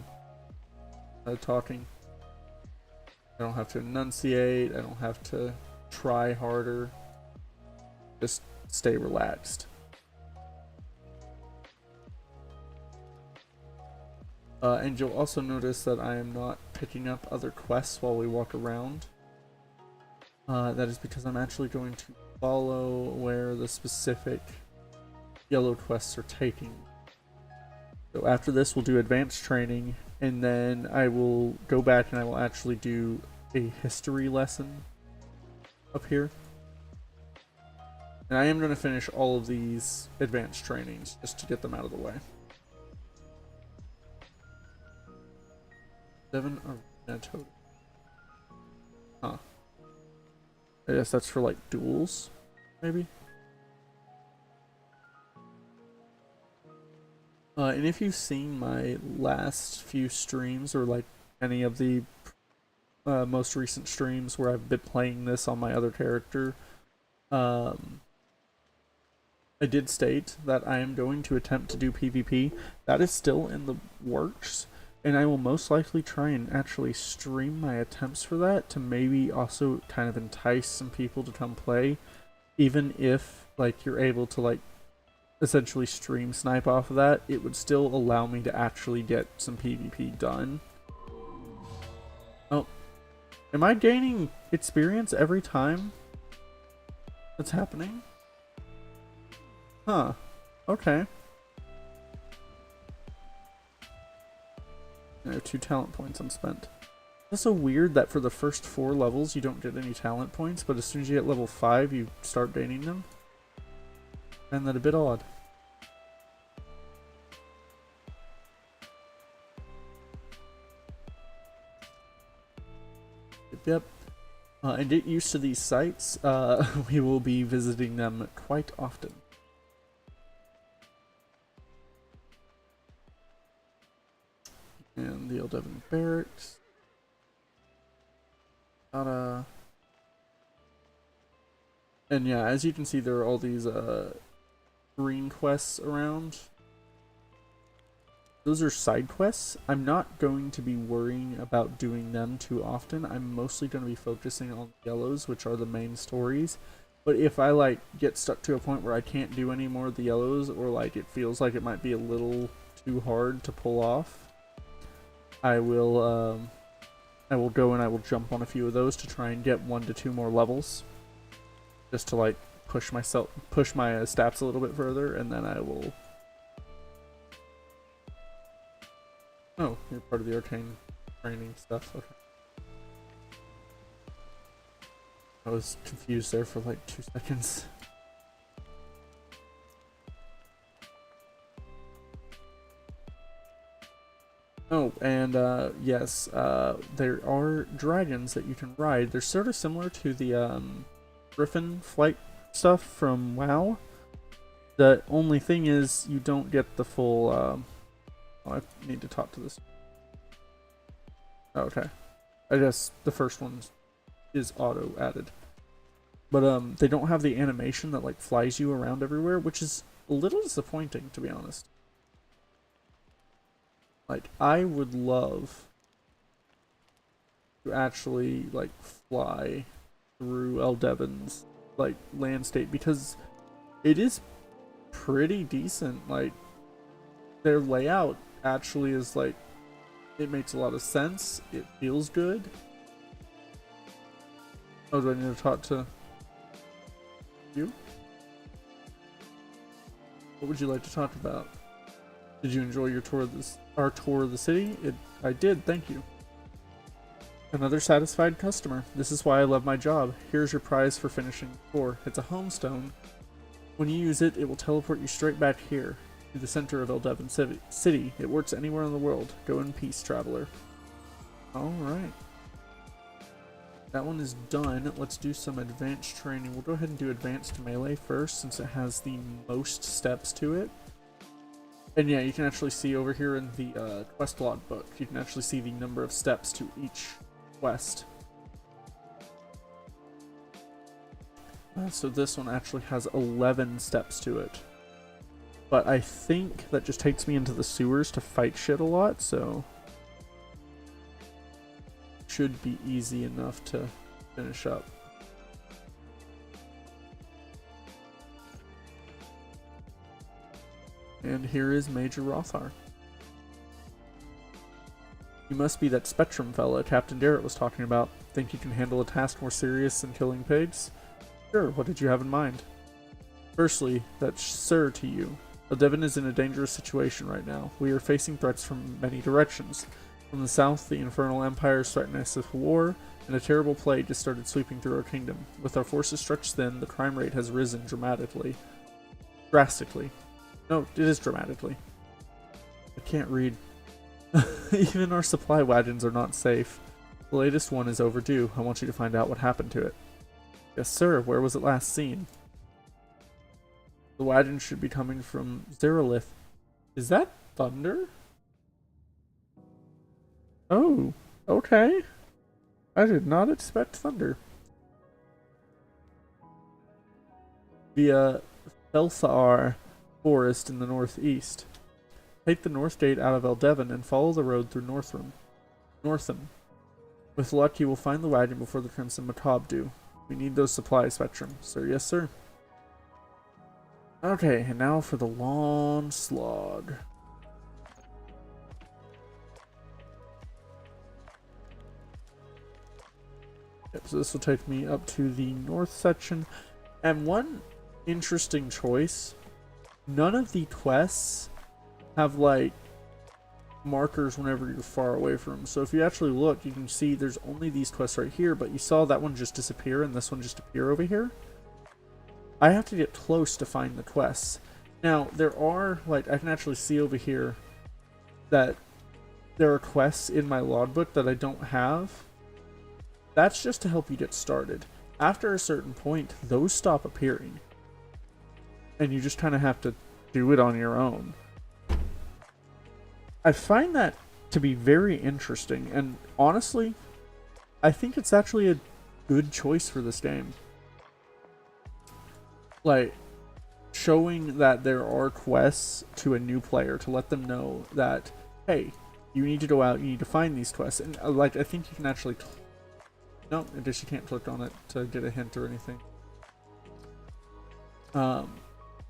I'm talking. I don't have to enunciate, I don't have to try harder, just stay relaxed. And you'll also notice that I am not picking up other quests while we walk around. That is because I'm actually going to follow where the specific yellow quests are taking. So after this we'll do advanced training, and then I will go back and I will actually do a history lesson up here. And I am going to finish all of these advanced trainings just to get them out of the way. Eldevin Arena Totem. Huh. I guess that's for like duels, maybe? And if you've seen my last few streams or like any of the most recent streams where I've been playing this on my other character, I did state that I am going to attempt to do PvP. That is still in the works, and I will most likely try and actually stream my attempts for that to maybe also kind of entice some people to come play, even if like you're able to like essentially stream snipe off of that. It would still allow me to actually get some PvP done. Oh, am I gaining experience every time that's happening? Huh. Okay. I have 2 talent points unspent. It's so weird that for the first 4 levels you don't get any talent points, but as soon as you get level 5 you start gaining them. And that a bit odd. Yep. And get used to these sites. We will be visiting them quite often. And the Eldevin barracks. And yeah, as you can see, there are all these green quests around. Those are side quests. I'm not going to be worrying about doing them too often. I'm mostly going to be focusing on the yellows, which are the main stories. But if I like get stuck to a point where I can't do any more of the yellows, or like it feels like it might be a little too hard to pull off, I will go and I will jump on a few of those to try and get 1 to 2 more levels, just to like push my stats a little bit further, and then I will. Oh, you're part of the arcane training stuff. Okay. I was confused there for like 2 seconds. Oh, and yes, there are dragons that you can ride. They're sort of similar to the griffin flight stuff from WoW. The only thing is you don't get the full oh, I need to talk to this. Oh, okay. I guess the first one is auto added. But they don't have the animation that like flies you around everywhere, which is a little disappointing, to be honest. Like, I would love to actually like fly through Eldevin's like landscape, because it is pretty decent. Like, their layout actually is like, it makes a lot of sense. It feels good. Oh, do I need to talk to you? What would you like to talk about? Did you enjoy your tour of our tour of the city? I did, thank you. Another satisfied customer. This is why I love my job. Here's your prize for finishing the tour. It's a homestone. When you use it, it will teleport you straight back here, to the center of Eldevin City. It works anywhere in the world. Go in peace, traveler. Alright. That one is done. Let's do some advanced training. We'll go ahead and do advanced melee first, since it has the most steps to it. And yeah, you can actually see over here in the quest log book, you can actually see the number of steps to each quest. So this one actually has 11 steps to it. But I think that just takes me into the sewers to fight shit a lot, so should be easy enough to finish up. And here is Major Rothar. You must be that Spectrum fella Captain Garrett was talking about. Think you can handle a task more serious than killing pigs? Sure, what did you have in mind? Firstly, that's sir to you. Eldevin is in a dangerous situation right now. We are facing threats from many directions. From the south, the Infernal Empire threatened us with war, and a terrible plague just started sweeping through our kingdom. With our forces stretched thin, the crime rate has risen drastically. No, it is dramatically. I can't read. Even our supply wagons are not safe. The latest one is overdue. I want you to find out what happened to it. Yes, sir. Where was it last seen? The wagon should be coming from Zerolith. Is that thunder? Oh, okay. I did not expect thunder. Via Felthar Forest in the northeast. Take the north gate out of Eldevin and follow the road through Northam. With luck, you will find the wagon before the Crimson Macabre do. We need those supplies, Spectrum. Sir, yes, sir. Okay, and now for the long slog. Yep, so this will take me up to the north section. And one interesting choice, none of the quests have like markers whenever you're far away from them. So if you actually look, you can see there's only these quests right here, but you saw that one just disappear and this one just appear over here. I have to get close to find the quests. Now, there are, like, I can actually see over here that there are quests in my logbook that I don't have. That's just to help you get started. After a certain point, those stop appearing. And you just kind of have to do it on your own. I find that to be very interesting, and honestly, I think it's actually a good choice for this game. Like, showing that there are quests to a new player to let them know that, hey, you need to go out, you need to find these quests. And, like, I think you can actually... No, I guess you can't click on it to get a hint or anything. But,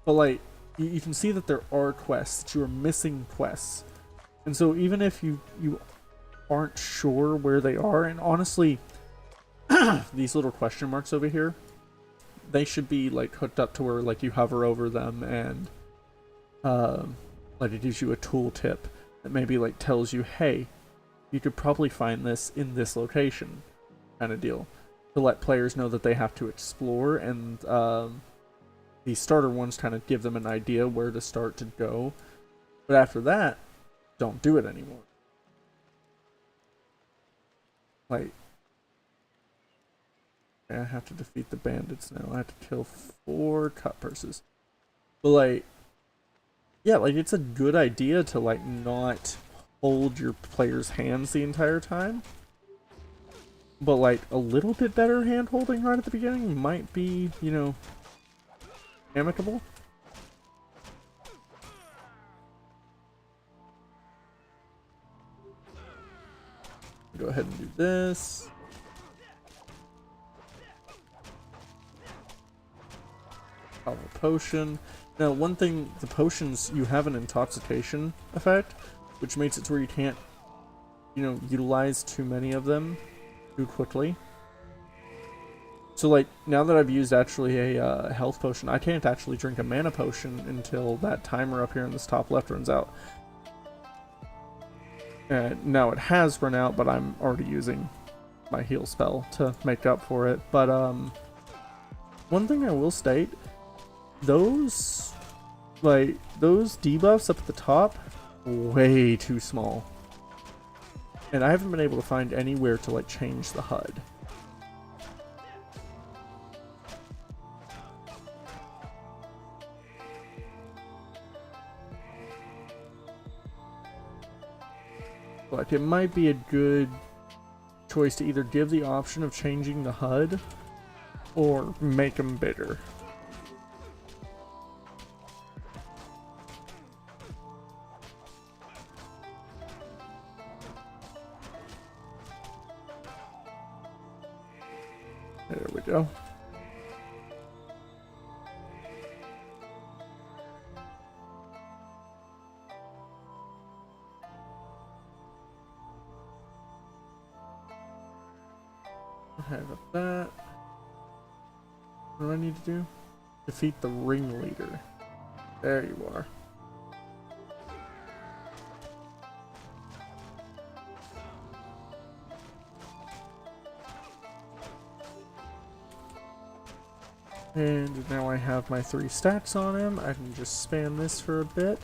like, you can see that there are quests, that you are missing quests. And so even if you aren't sure where they are, and honestly, these little question marks over here, they should be like hooked up to where like you hover over them and like it gives you a tooltip that maybe like tells you, hey, you could probably find this in this location, kind of deal, to let players know that they have to explore, and the starter ones kind of give them an idea where to start to go. But after that, don't do it anymore. Like, I have to defeat the bandits now. I have to kill 4 cut purses. But like, yeah, like it's a good idea to like not hold your player's hands the entire time. But like a little bit better hand holding right at the beginning might be, you know, amicable. Go ahead and do this. Power potion. Now, one thing, the potions, you have an intoxication effect, which makes it to where you can't, you know, utilize too many of them too quickly. So, like, now that I've used actually a health potion, I can't actually drink a mana potion until that timer up here in this top left runs out. Now it has run out, but I'm already using my heal spell to make up for it. But one thing I will state, those those debuffs up at the top, way too small. And I haven't been able to find anywhere to like change the HUD. Like, it might be a good choice to either give the option of changing the HUD or make them bigger. There we go. I have that. What do I need to do? Defeat the ringleader. There you are. And now I have my 3 stacks on him. I can just spam this for a bit.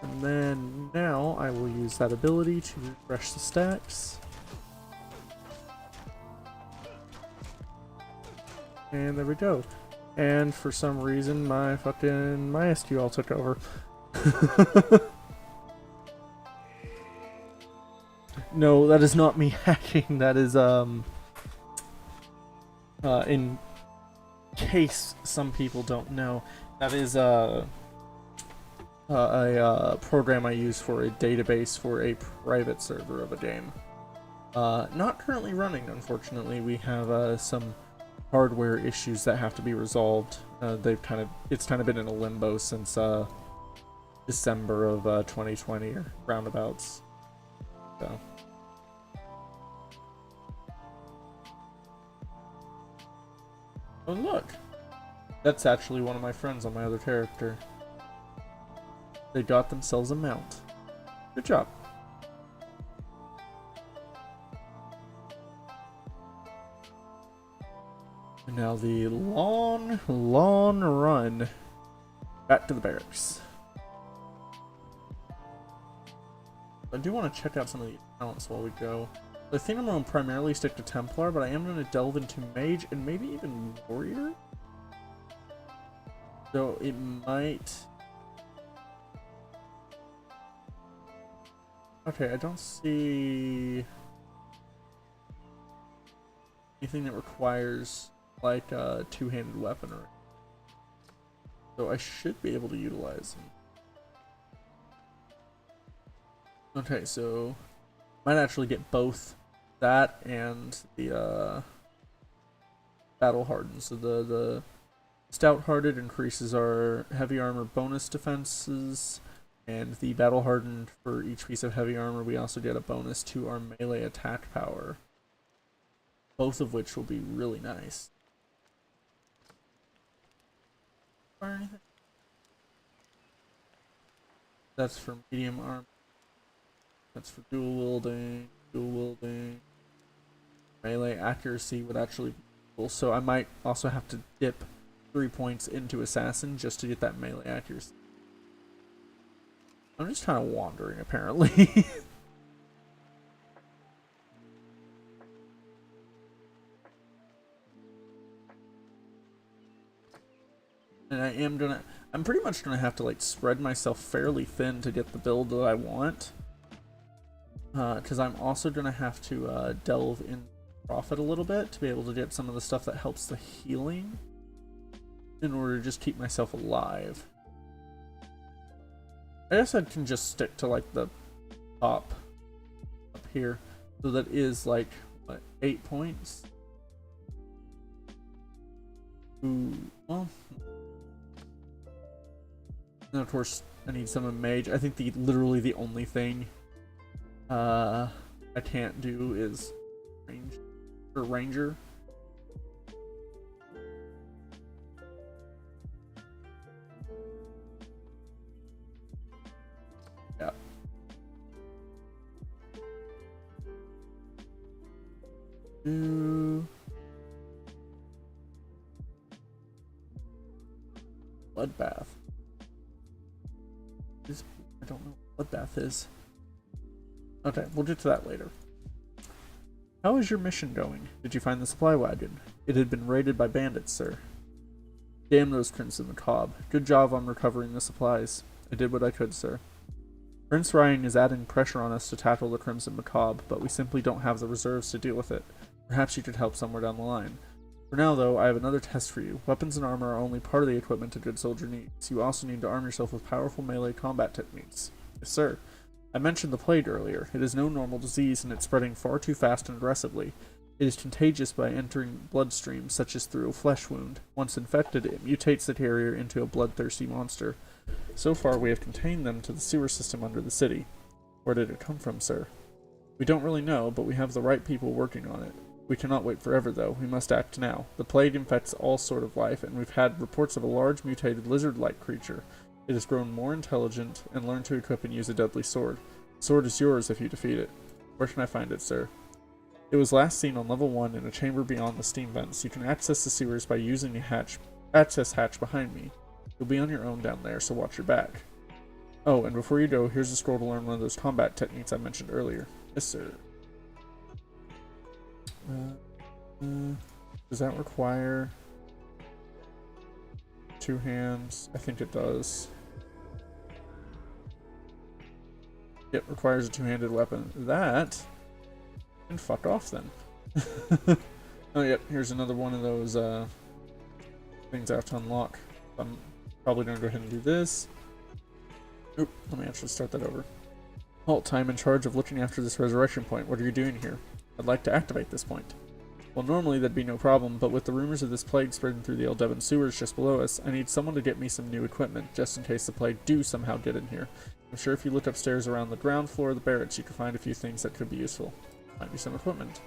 And then now I will use that ability to refresh the stacks. And there we go. And for some reason my SQL took over. No, that is not me hacking. That is in case some people don't know, that is a program I use for a database for a private server of a game. Not currently running, unfortunately. We have some hardware issues that have to be resolved. It's kind of been in a limbo since December of 2020 or roundabouts. So. Oh look, that's actually one of my friends on my other character. They got themselves a mount. Good job. And now the long run back to the barracks. I do want to check out some of the talents while we go. I think I'm going to primarily stick to Templar, but I am going to delve into Mage and maybe even Warrior. So it might... Okay, I don't see anything that requires like a two-handed weapon or... So I should be able to utilize them. Okay, so might actually get both that and the battle hardened. So the stout hearted increases our heavy armor bonus defenses, and the battle hardened, for each piece of heavy armor we also get a bonus to our melee attack power, both of which will be really nice. Or anything. That's for medium armor. That's for dual wielding. Melee accuracy would actually be cool, so I might also have to dip 3 points into assassin just to get that melee accuracy. I'm just kind of wandering, apparently. And I'm pretty much gonna have to like spread myself fairly thin to get the build that I want. Because I'm also gonna have to delve in profit a little bit to be able to get some of the stuff that helps the healing in order to just keep myself alive. I guess I can just stick to like the top up here. So that is like, what, 8 points? Ooh, well. And of course, I need some of mage. I think literally the only thing I can't do is ranger. Yeah. Bloodbath. I don't know what Bloodbath is. Okay, we'll get to that later. How is your mission going? Did you find the supply wagon? It had been raided by bandits, sir. Damn those Crimson Macabre. Good job on recovering the supplies. I did what I could, sir. Prince Ryan is adding pressure on us to tackle the Crimson Macabre, but we simply don't have the reserves to deal with it. Perhaps you could help somewhere down the line. For now, though, I have another test for you. Weapons and armor are only part of the equipment a good soldier needs. You also need to arm yourself with powerful melee combat techniques. Yes, sir. I mentioned the plague earlier. It is no normal disease, and it's spreading far too fast and aggressively. It is contagious by entering bloodstreams, such as through a flesh wound. Once infected, it mutates the carrier into a bloodthirsty monster. So far, we have contained them to the sewer system under the city. Where did it come from, sir? We don't really know, but we have the right people working on it. We cannot wait forever, though. We must act now. The plague infects all sort of life, and we've had reports of a large mutated lizard-like creature. It has grown more intelligent and learned to equip and use a deadly sword. The sword is yours if you defeat it. Where can I find it, sir? It was last seen on level 1 in a chamber beyond the steam vents. You can access the sewers by using the access hatch behind me. You'll be on your own down there, so watch your back. Oh, and before you go, here's a scroll to learn one of those combat techniques I mentioned earlier. Yes, sir. Does that require 2 hands? I think it does. It requires a 2-handed weapon. That can fuck off then. Oh, yep. Here's another one of those things I have to unlock. I'm probably going to go ahead and do this. Oop, let me actually start that over. Halt, I'm in charge of looking after this resurrection point. What are you doing here? I'd like to activate this point. Well, normally that'd be no problem, but with the rumors of this plague spreading through the Eldevin sewers just below us, I need someone to get me some new equipment, just in case the plague do somehow get in here. I'm sure if you look upstairs around the ground floor of the barracks, you can find a few things that could be useful. Might be some equipment.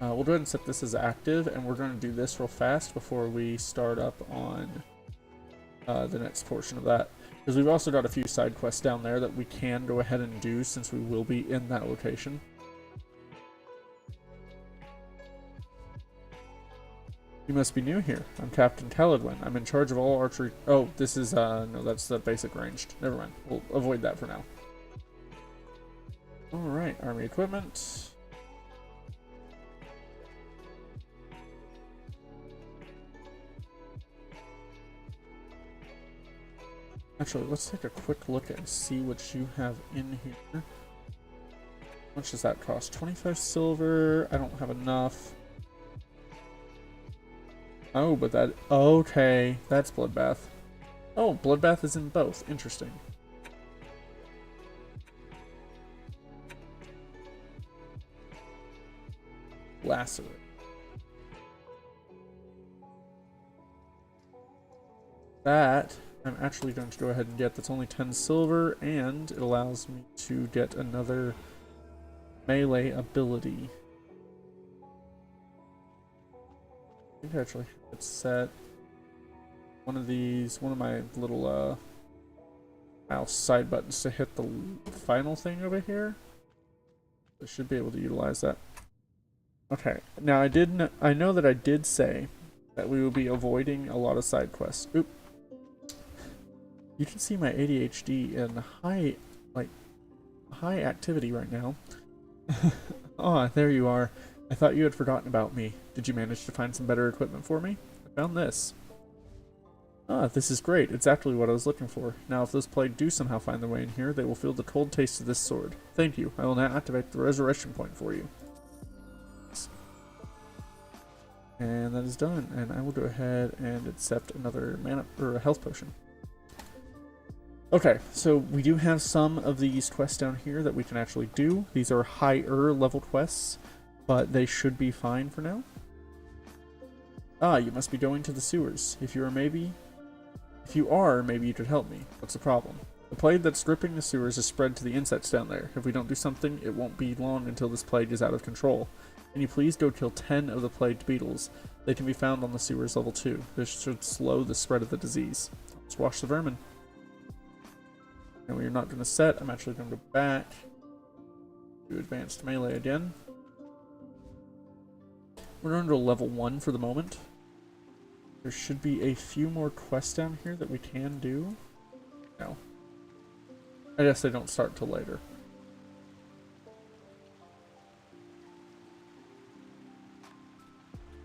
We'll go ahead and set this as active, and we're going to do this real fast before we start up on the next portion of that. Because we've also got a few side quests down there that we can go ahead and do since we will be in that location. You must be new here. I'm Captain Eldevin. I'm in charge of all archery. Oh, this is, no, that's the basic ranged. Never mind. We'll avoid that for now. Alright, army equipment. Actually, let's take a quick look and see what you have in here. How much does that cost? 25 silver. I don't have enough. Oh, but that... Okay, that's Bloodbath. Oh, Bloodbath is in both. Interesting. Lacerate. That I'm actually going to go ahead and get. That's only 10 silver, and it allows me to get another melee ability. I think actually it's set one of these, one of my little mouse side buttons to hit the final thing over here. I should be able to utilize that. Okay, now I know that I did say that we will be avoiding a lot of side quests. Oop. You can see my ADHD in high activity right now. Oh, there you are. I thought you had forgotten about me. Did you manage to find some better equipment for me? I found this. Ah, this is great. It's actually what I was looking for. Now, if those plague do somehow find their way in here, they will feel the cold taste of this sword. Thank you. I will now activate the resurrection point for you. And that is done. And I will go ahead and accept another mana or a health potion. Okay, so we do have some of these quests down here that we can actually do. These are higher level quests, but they should be fine for now. Ah, you must be going to the sewers. If you are, maybe you could help me. What's the problem? The plague that's gripping the sewers is spread to the insects down there. If we don't do something, it won't be long until this plague is out of control. Can you please go kill 10 of the plagued beetles? They can be found on the sewers level 2. This should slow the spread of the disease. Let's wash the vermin. And we're not going to set. I'm actually going to go back to advanced melee again. We're under level 1 for the moment. There should be a few more quests down here that we can do. No. I guess they don't start till later.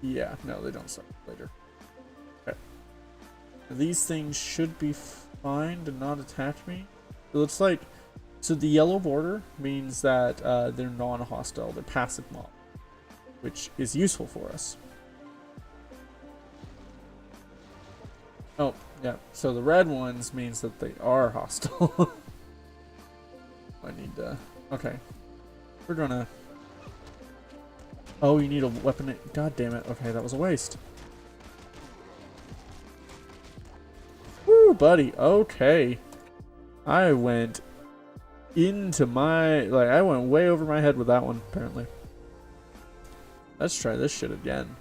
Yeah, no, they don't start later. Okay. These things should be fine to not attack me. It looks like... So the yellow border means that they're non-hostile. They're passive mob, which is useful for us. Oh, yeah. So the red ones means that they are hostile. I need to... Okay. We're gonna... Oh, you need a weapon... God damn it. Okay, that was a waste. Woo, buddy. Okay. I went into my... Like, I went way over my head with that one, apparently. Let's try this shit again.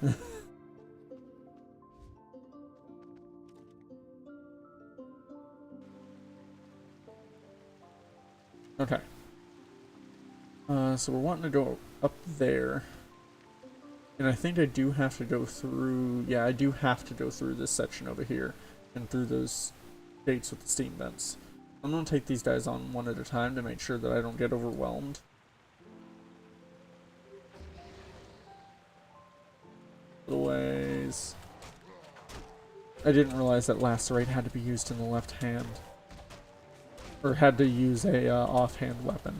Okay. So we're wanting to go up there. And I think I do have to go through... Yeah, I do have to go through this section over here. And through those gates with the steam vents. I'm going to take these guys on one at a time to make sure that I don't get overwhelmed. Little ways. I didn't realize that lacerate had to be used in the left hand. Or had to use a offhand weapon.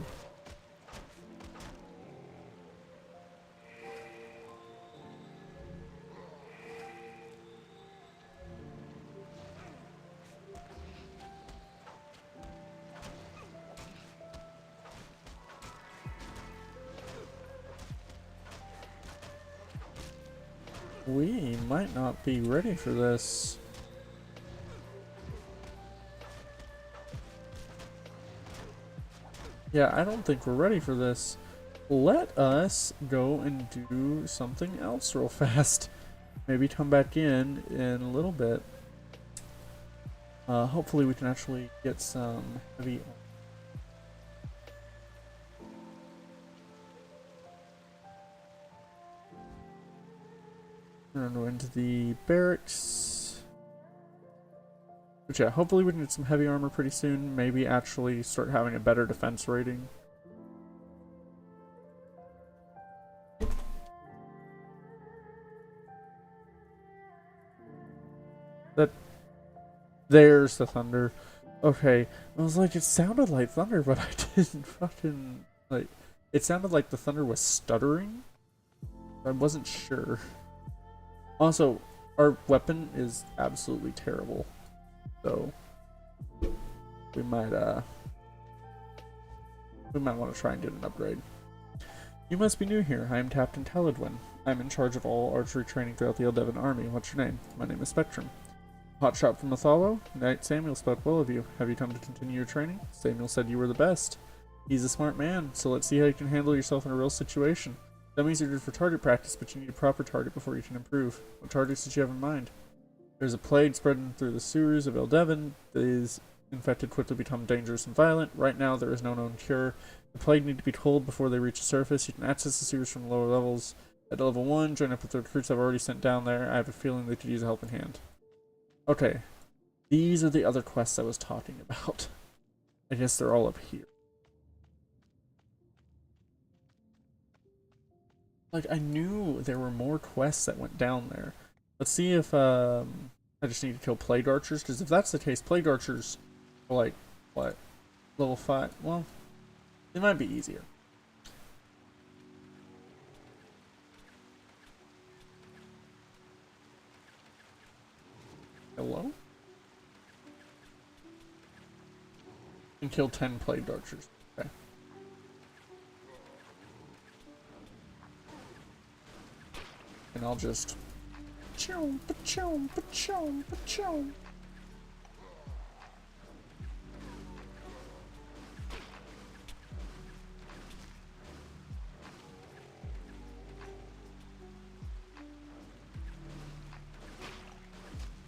We might not be ready for this. Yeah, I don't think we're ready for this. Let us go and do something else real fast. Maybe come back in a little bit. Hopefully we can actually get some heavy... We're gonna go into the barracks. But yeah, hopefully we can get some heavy armor pretty soon. Maybe actually start having a better defense rating. There's the thunder. Okay, I was like, it sounded like thunder, but I didn't fucking... Like, it sounded like the thunder was stuttering. I wasn't sure. Also, our weapon is absolutely terrible. So, we might want to try and get an upgrade. You must be new here. I am Captain Eldevin. I'm in charge of all archery training throughout the Eldevin army. What's your name? My name is Spectrum. Hotshot from Mathalo? Knight Samuel spoke well of you. Have you come to continue your training? Samuel said you were the best. He's a smart man, so let's see how you can handle yourself in a real situation. Dummies are good for target practice, but you need a proper target before you can improve. What targets did you have in mind? There's a plague spreading through the sewers of Eldevin. These infected quickly become dangerous and violent. Right now, there is no known cure. The plague need to be told before they reach the surface. You can access the sewers from lower levels. At level 1, join up with the recruits I've already sent down there. I have a feeling they could use a helping hand. Okay. These are the other quests I was talking about. I guess they're all up here. Like, I knew there were more quests that went down there. Let's see if, I just need to kill plague archers, because if that's the case, plague archers are like, what? Level 5? Well, they might be easier. Hello? And kill 10 plague archers. Okay. And I'll just... Choom, pa-choom, pa-choom, pa-choom.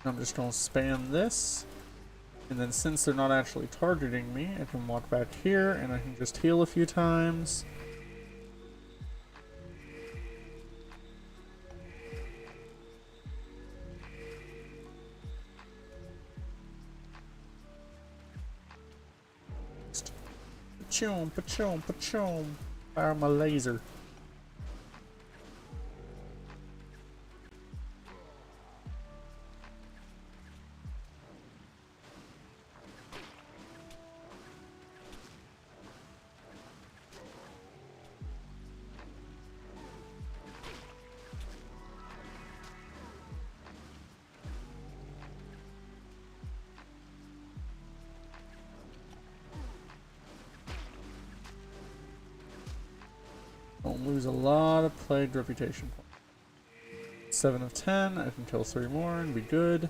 I'm just going to spam this. And then since they're not actually targeting me, I can walk back here and I can just heal a few times. Pachoom, pachoom, pachoom. Fire my laser. Don't lose a lot of plagued reputation points. 7 of 10. I can kill 3 more and be good.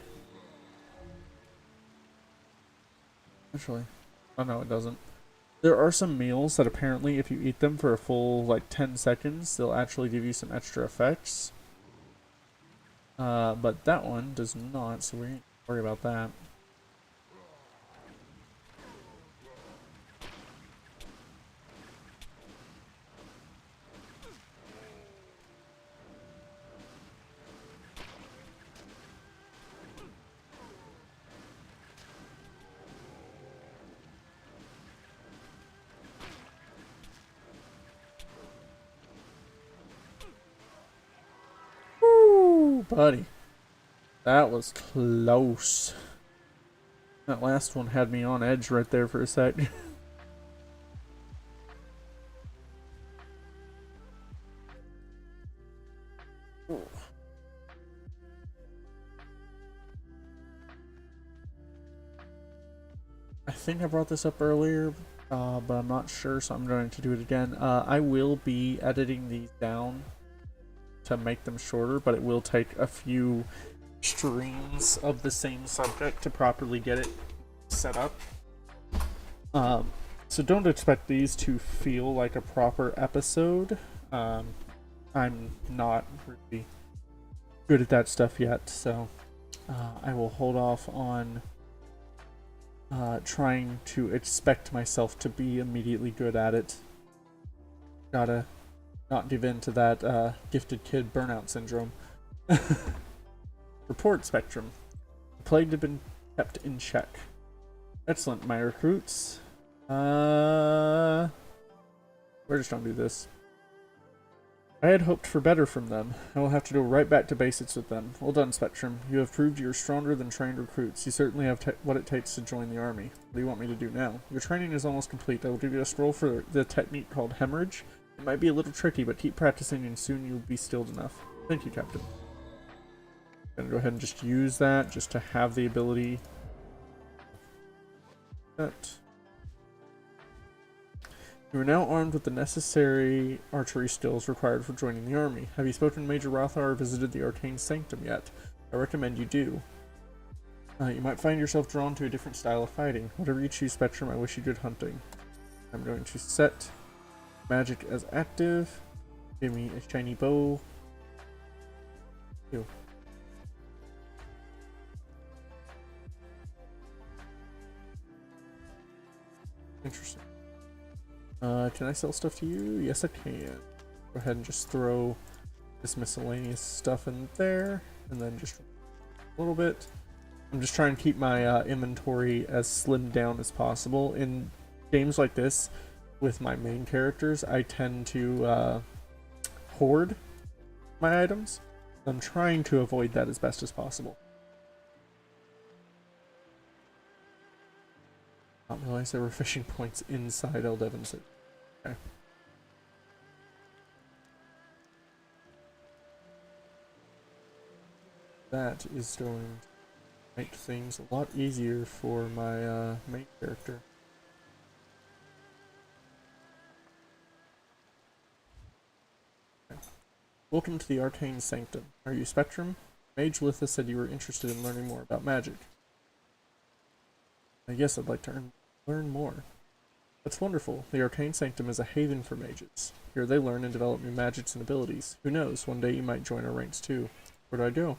Actually, oh no, it doesn't. There are some meals that apparently, if you eat them for a full like 10 seconds, they'll actually give you some extra effects. But that one does not, so we ain't worry about that. Woo, buddy. That was close. That last one had me on edge right there for a sec. I think I brought this up earlier, but I'm not sure, so I'm going to do it again. I will be editing these down to make them shorter, but it will take a few streams of the same subject to properly get it set up. So don't expect these to feel like a proper episode. I'm not really good at that stuff yet, so I will hold off on trying to expect myself to be immediately good at it. Gotta not give in to that gifted kid burnout syndrome. Report spectrum. The plague had been kept in check. Excellent, my recruits. We're just gonna do this. I had hoped for better from them. I will have to go right back to basics with them. Well done, Spectrum. You have proved you are stronger than trained recruits. You certainly have what it takes to join the army. What do you want me to do now? Your training is almost complete. I will give you a scroll for the technique called hemorrhage. It might be a little tricky, but keep practicing and soon you'll be skilled enough. Thank you, Captain. I'm gonna go ahead and just use that just to have the ability. That. You are now armed with the necessary archery skills required for joining the army. Have you spoken to Major Rothar or visited the Arcane Sanctum yet? I recommend you do. You might find yourself drawn to a different style of fighting. Whatever you choose, Spectrum, I wish you good hunting. I'm going to set magic as active. Give me a shiny bow. Ew. Interesting. Can I sell stuff to you? Yes, I can. Go ahead and just throw this miscellaneous stuff in there, and then just a little bit. I'm just trying to keep my inventory as slimmed down as possible. In games like this, with my main characters, I tend to hoard my items. I'm trying to avoid that as best as possible. I didn't realize there were fishing points inside Eldevin City. Okay. That is going to make things a lot easier for my main character. Okay. Welcome to the Arcane Sanctum. Are you Spectrum? Mage Litha said you were interested in learning more about magic. I guess I'd like to learn more. That's wonderful. The Arcane Sanctum is a haven for mages. Here they learn and develop new magics and abilities. Who knows, one day you might join our ranks too. Where do I go?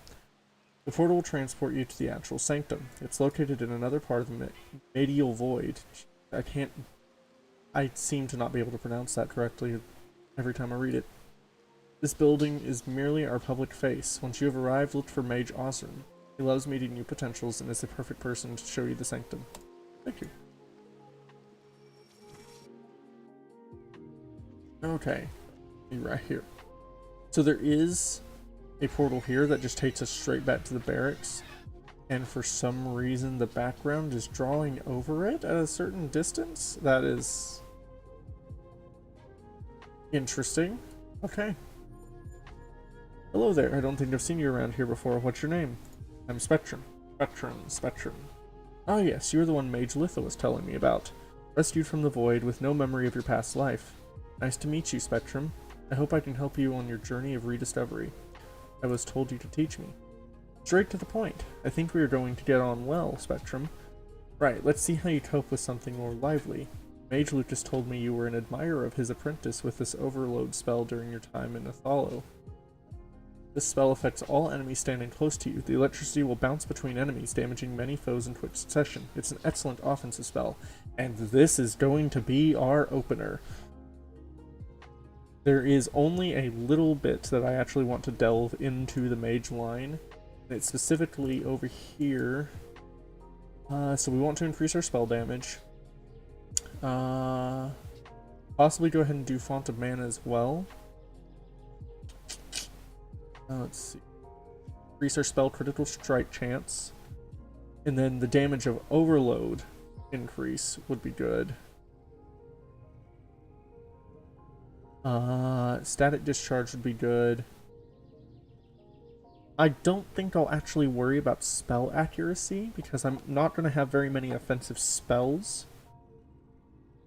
The portal will transport you to the actual sanctum. It's located in another part of the Medial Void. I seem to not be able to pronounce that correctly every time I read it. This building is merely our public face. Once you have arrived, look for Mage Awesome. He loves meeting new potentials and is the perfect person to show you the sanctum. Thank you. Okay, be right here. So there is a portal here that just takes us straight back to the barracks. And for some reason, the background is drawing over it at a certain distance. That is interesting. Okay. Hello there. I don't think I've seen you around here before. What's your name? I'm Spectrum. Spectrum. Ah, yes, you're the one Mage Litha was telling me about. Rescued from the void with no memory of your past life. Nice to meet you, Spectrum. I hope I can help you on your journey of rediscovery. I was told you to teach me. Straight to the point. I think we are going to get on well, Spectrum. Right, let's see how you cope with something more lively. Mage Lucas told me you were an admirer of his apprentice with this overload spell during your time in Athalo. This spell affects all enemies standing close to you. The electricity will bounce between enemies, damaging many foes in quick succession. It's an excellent offensive spell, and this is going to be our opener. There is only a little bit that I actually want to delve into the mage line. It's specifically over here. So we want to increase our spell damage. Possibly go ahead and do Font of Mana as well. Let's see. Increase our spell critical strike chance. And then the damage of overload increase would be good. Static discharge would be good. I don't think I'll actually worry about spell accuracy because I'm not going to have very many offensive spells.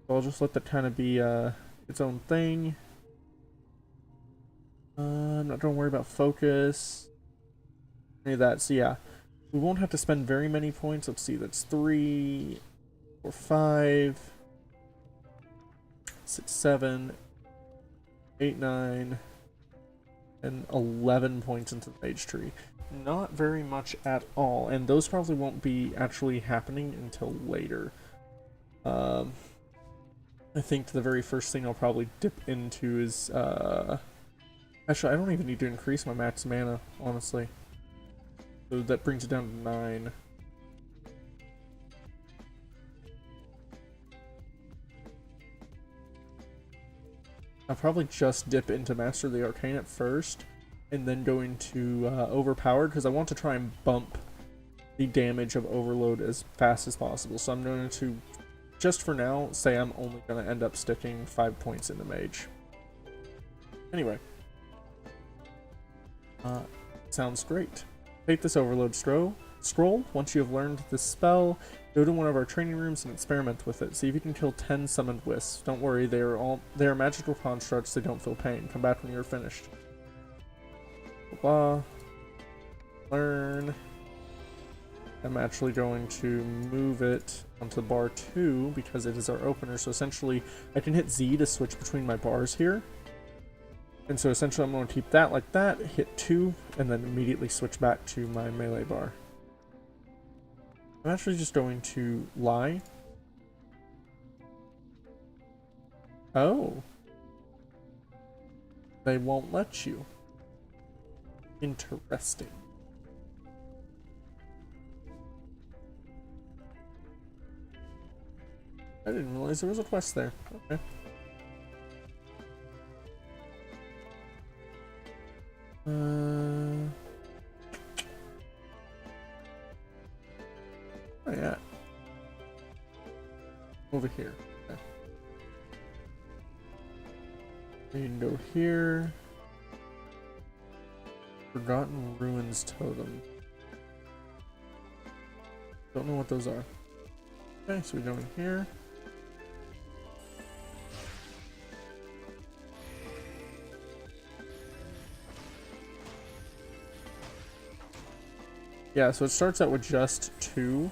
So I'll just let that kind of be its own thing. I'm not going to worry about focus. Any of that. So yeah, we won't have to spend very many points. Let's see, that's 3, 4, 5, 6, 7, 8, 9, and 11 points into the mage tree. Not very much at all, and those probably won't be actually happening until later. I think the very first thing I'll probably dip into is actually, I don't even need to increase my max mana, honestly. So that brings it down to 9. I'll probably just dip into Master the Arcane at first, and then go into Overpowered, because I want to try and bump the damage of Overload as fast as possible. So I'm going to, just for now, say I'm only going to end up sticking 5 points into Mage. Anyway. Sounds great. Take this Overload scroll. Once you have learned this spell, go to one of our training rooms and experiment with it. See if you can kill 10 summoned wisps. Don't worry, they are magical constructs. They don't feel pain. Come back when you're finished. Blah. Learn. I'm actually going to move it onto bar 2 because it is our opener. So essentially, I can hit Z to switch between my bars here. And so essentially I'm going to keep that like that, hit 2, and then immediately switch back to my melee bar. I'm actually just going to lie. Oh. They won't let you. Interesting. I didn't realize there was a quest there. Okay. Oh yeah. Over here. Okay. You can go here. Forgotten Ruins Totem. Don't know what those are. Okay, so we go in here. Yeah, so it starts out with just 2.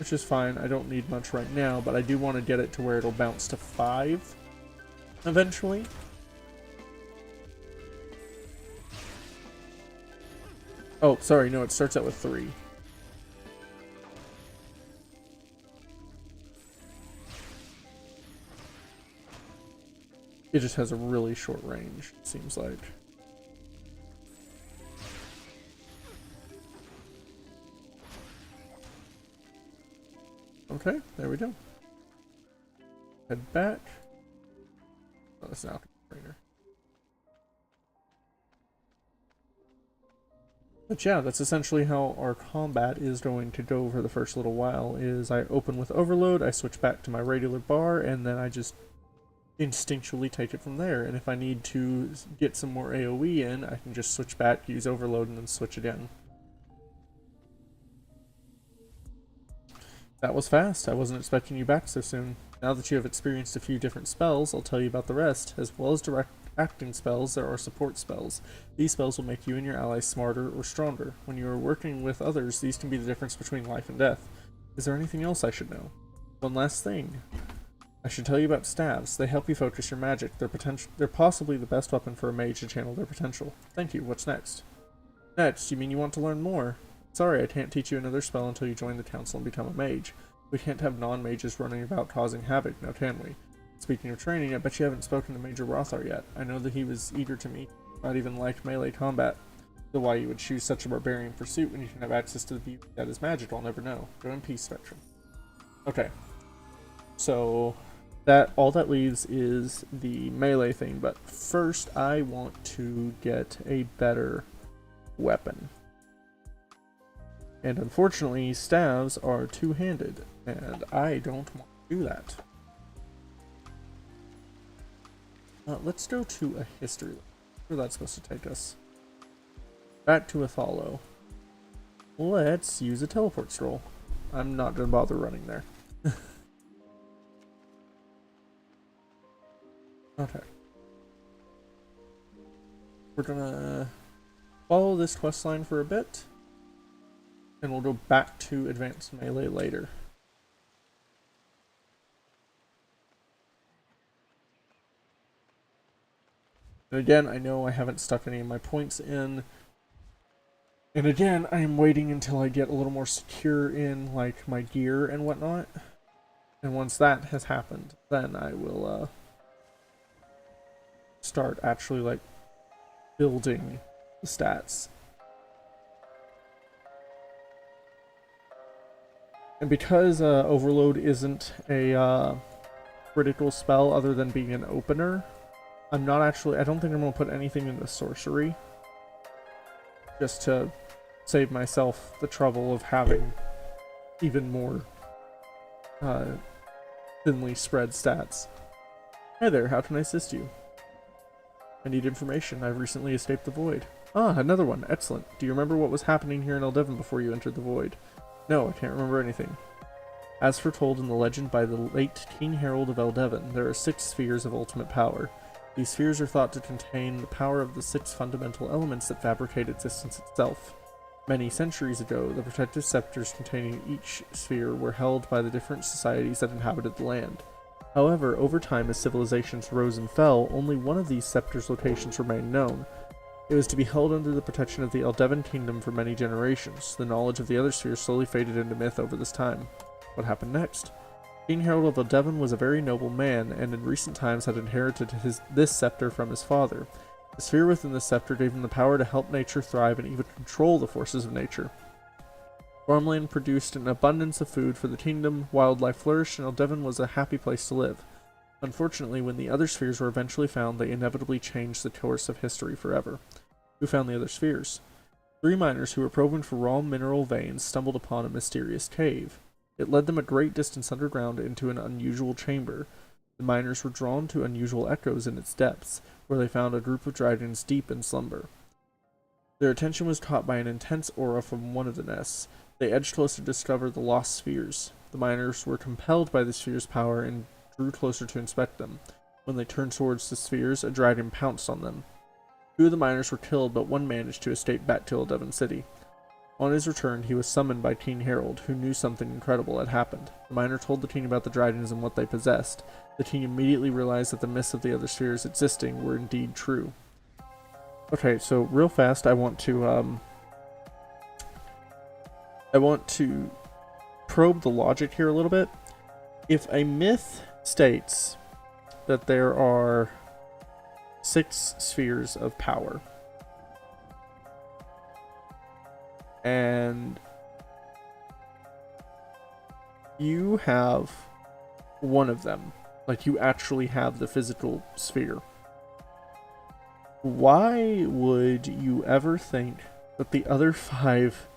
Which is fine. I don't need much right now, but I do want to get it to where it'll bounce to 5 eventually. Oh, sorry, no, it starts out with 3. It just has a really short range, it seems like. Okay, there we go. Head back. Oh, that's now trainer. But yeah, that's essentially how our combat is going to go for the first little while, is I open with overload, I switch back to my regular bar, and then I just instinctually take it from there. And if I need to get some more AoE in, I can just switch back, use overload, and then switch again. That was fast. I wasn't expecting you back so soon. Now that you have experienced a few different spells, I'll tell you about the rest. As well as direct acting spells, there are support spells. These spells will make you and your allies smarter or stronger. When you are working with others, these can be the difference between life and death. Is there anything else I should know? One last thing. I should tell you about staves. They help you focus your magic. They're possibly the best weapon for a mage to channel their potential. Thank you. What's next? Next, you mean you want to learn more? Sorry, I can't teach you another spell until you join the council and become a mage. We can't have non-mages running about causing havoc, now can we? Speaking of training, I bet you haven't spoken to Major Rothar yet. I know that he was eager to meet, not even like melee combat. So why you would choose such a barbarian pursuit when you can have access to the beauty that is magic, I'll never know. Go in peace, Spectrum. Okay. So, all that leaves is the melee thing, but first I want to get a better weapon. And unfortunately, staves are two-handed, and I don't want to do that. Let's go to a history. Where that's supposed to take us? Back to Athalo. Let's use a teleport scroll. I'm not going to bother running there. Okay. We're going to follow this questline for a bit. And we'll go back to advanced melee later. And again, I know I haven't stuck any of my points in. And again, I am waiting until I get a little more secure in like my gear and whatnot. And once that has happened, then I will start actually like building the stats. And because Overload isn't a critical spell other than being an opener, I don't think I'm going to put anything into sorcery. Just to save myself the trouble of having even more thinly spread stats. Hi there, how can I assist you? I need information. I've recently escaped the void. Ah, another one. Excellent. Do you remember what was happening here in Eldevin before you entered the void? No, I can't remember anything. As foretold in the legend by the late King Harold of Eldevin, there are 6 spheres of ultimate power. These spheres are thought to contain the power of the 6 fundamental elements that fabricate existence itself. Many centuries ago, the protective scepters containing each sphere were held by the different societies that inhabited the land. However, over time as civilizations rose and fell, only one of these scepters' locations remained known. It was to be held under the protection of the Eldevin kingdom for many generations. The knowledge of the other spheres slowly faded into myth over this time. What happened next? King Harold of Eldevin was a very noble man, and in recent times had inherited this scepter from his father. The sphere within the scepter gave him the power to help nature thrive and even control the forces of nature. Farmland produced an abundance of food for the kingdom, wildlife flourished, and Eldevin was a happy place to live. Unfortunately, when the other spheres were eventually found, they inevitably changed the course of history forever. Who found the other spheres? 3 miners who were probing for raw mineral veins stumbled upon a mysterious cave. It led them a great distance underground into an unusual chamber. The miners were drawn to unusual echoes in its depths, where they found a group of dragons deep in slumber. Their attention was caught by an intense aura from one of the nests. They edged closer to discover the lost spheres. The miners were compelled by the sphere's power and drew closer to inspect them. When they turned towards the spheres, a dragon pounced on them. 2 of the miners were killed, but one managed to escape back to Eldevin City. On his return, he was summoned by King Harold, who knew something incredible had happened. The miner told the king about the dragons and what they possessed. The king immediately realized that the myths of the other spheres existing were indeed true. Okay, so real fast, I want to probe the logic here a little bit. If a myth states that there are 6 spheres of power, and you have one of them. Like, you actually have the physical sphere. Why would you ever think that the other 5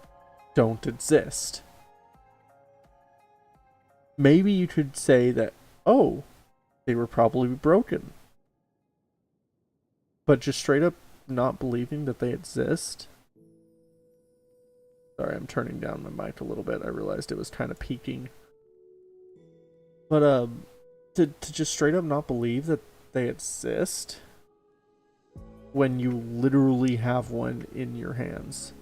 don't exist? Maybe you could say that, oh, they were probably broken. But just straight up not believing that they exist? Sorry, I'm turning down my mic a little bit. I realized it was kind of peaking. But, to just straight up not believe that they exist when you literally have one in your hands.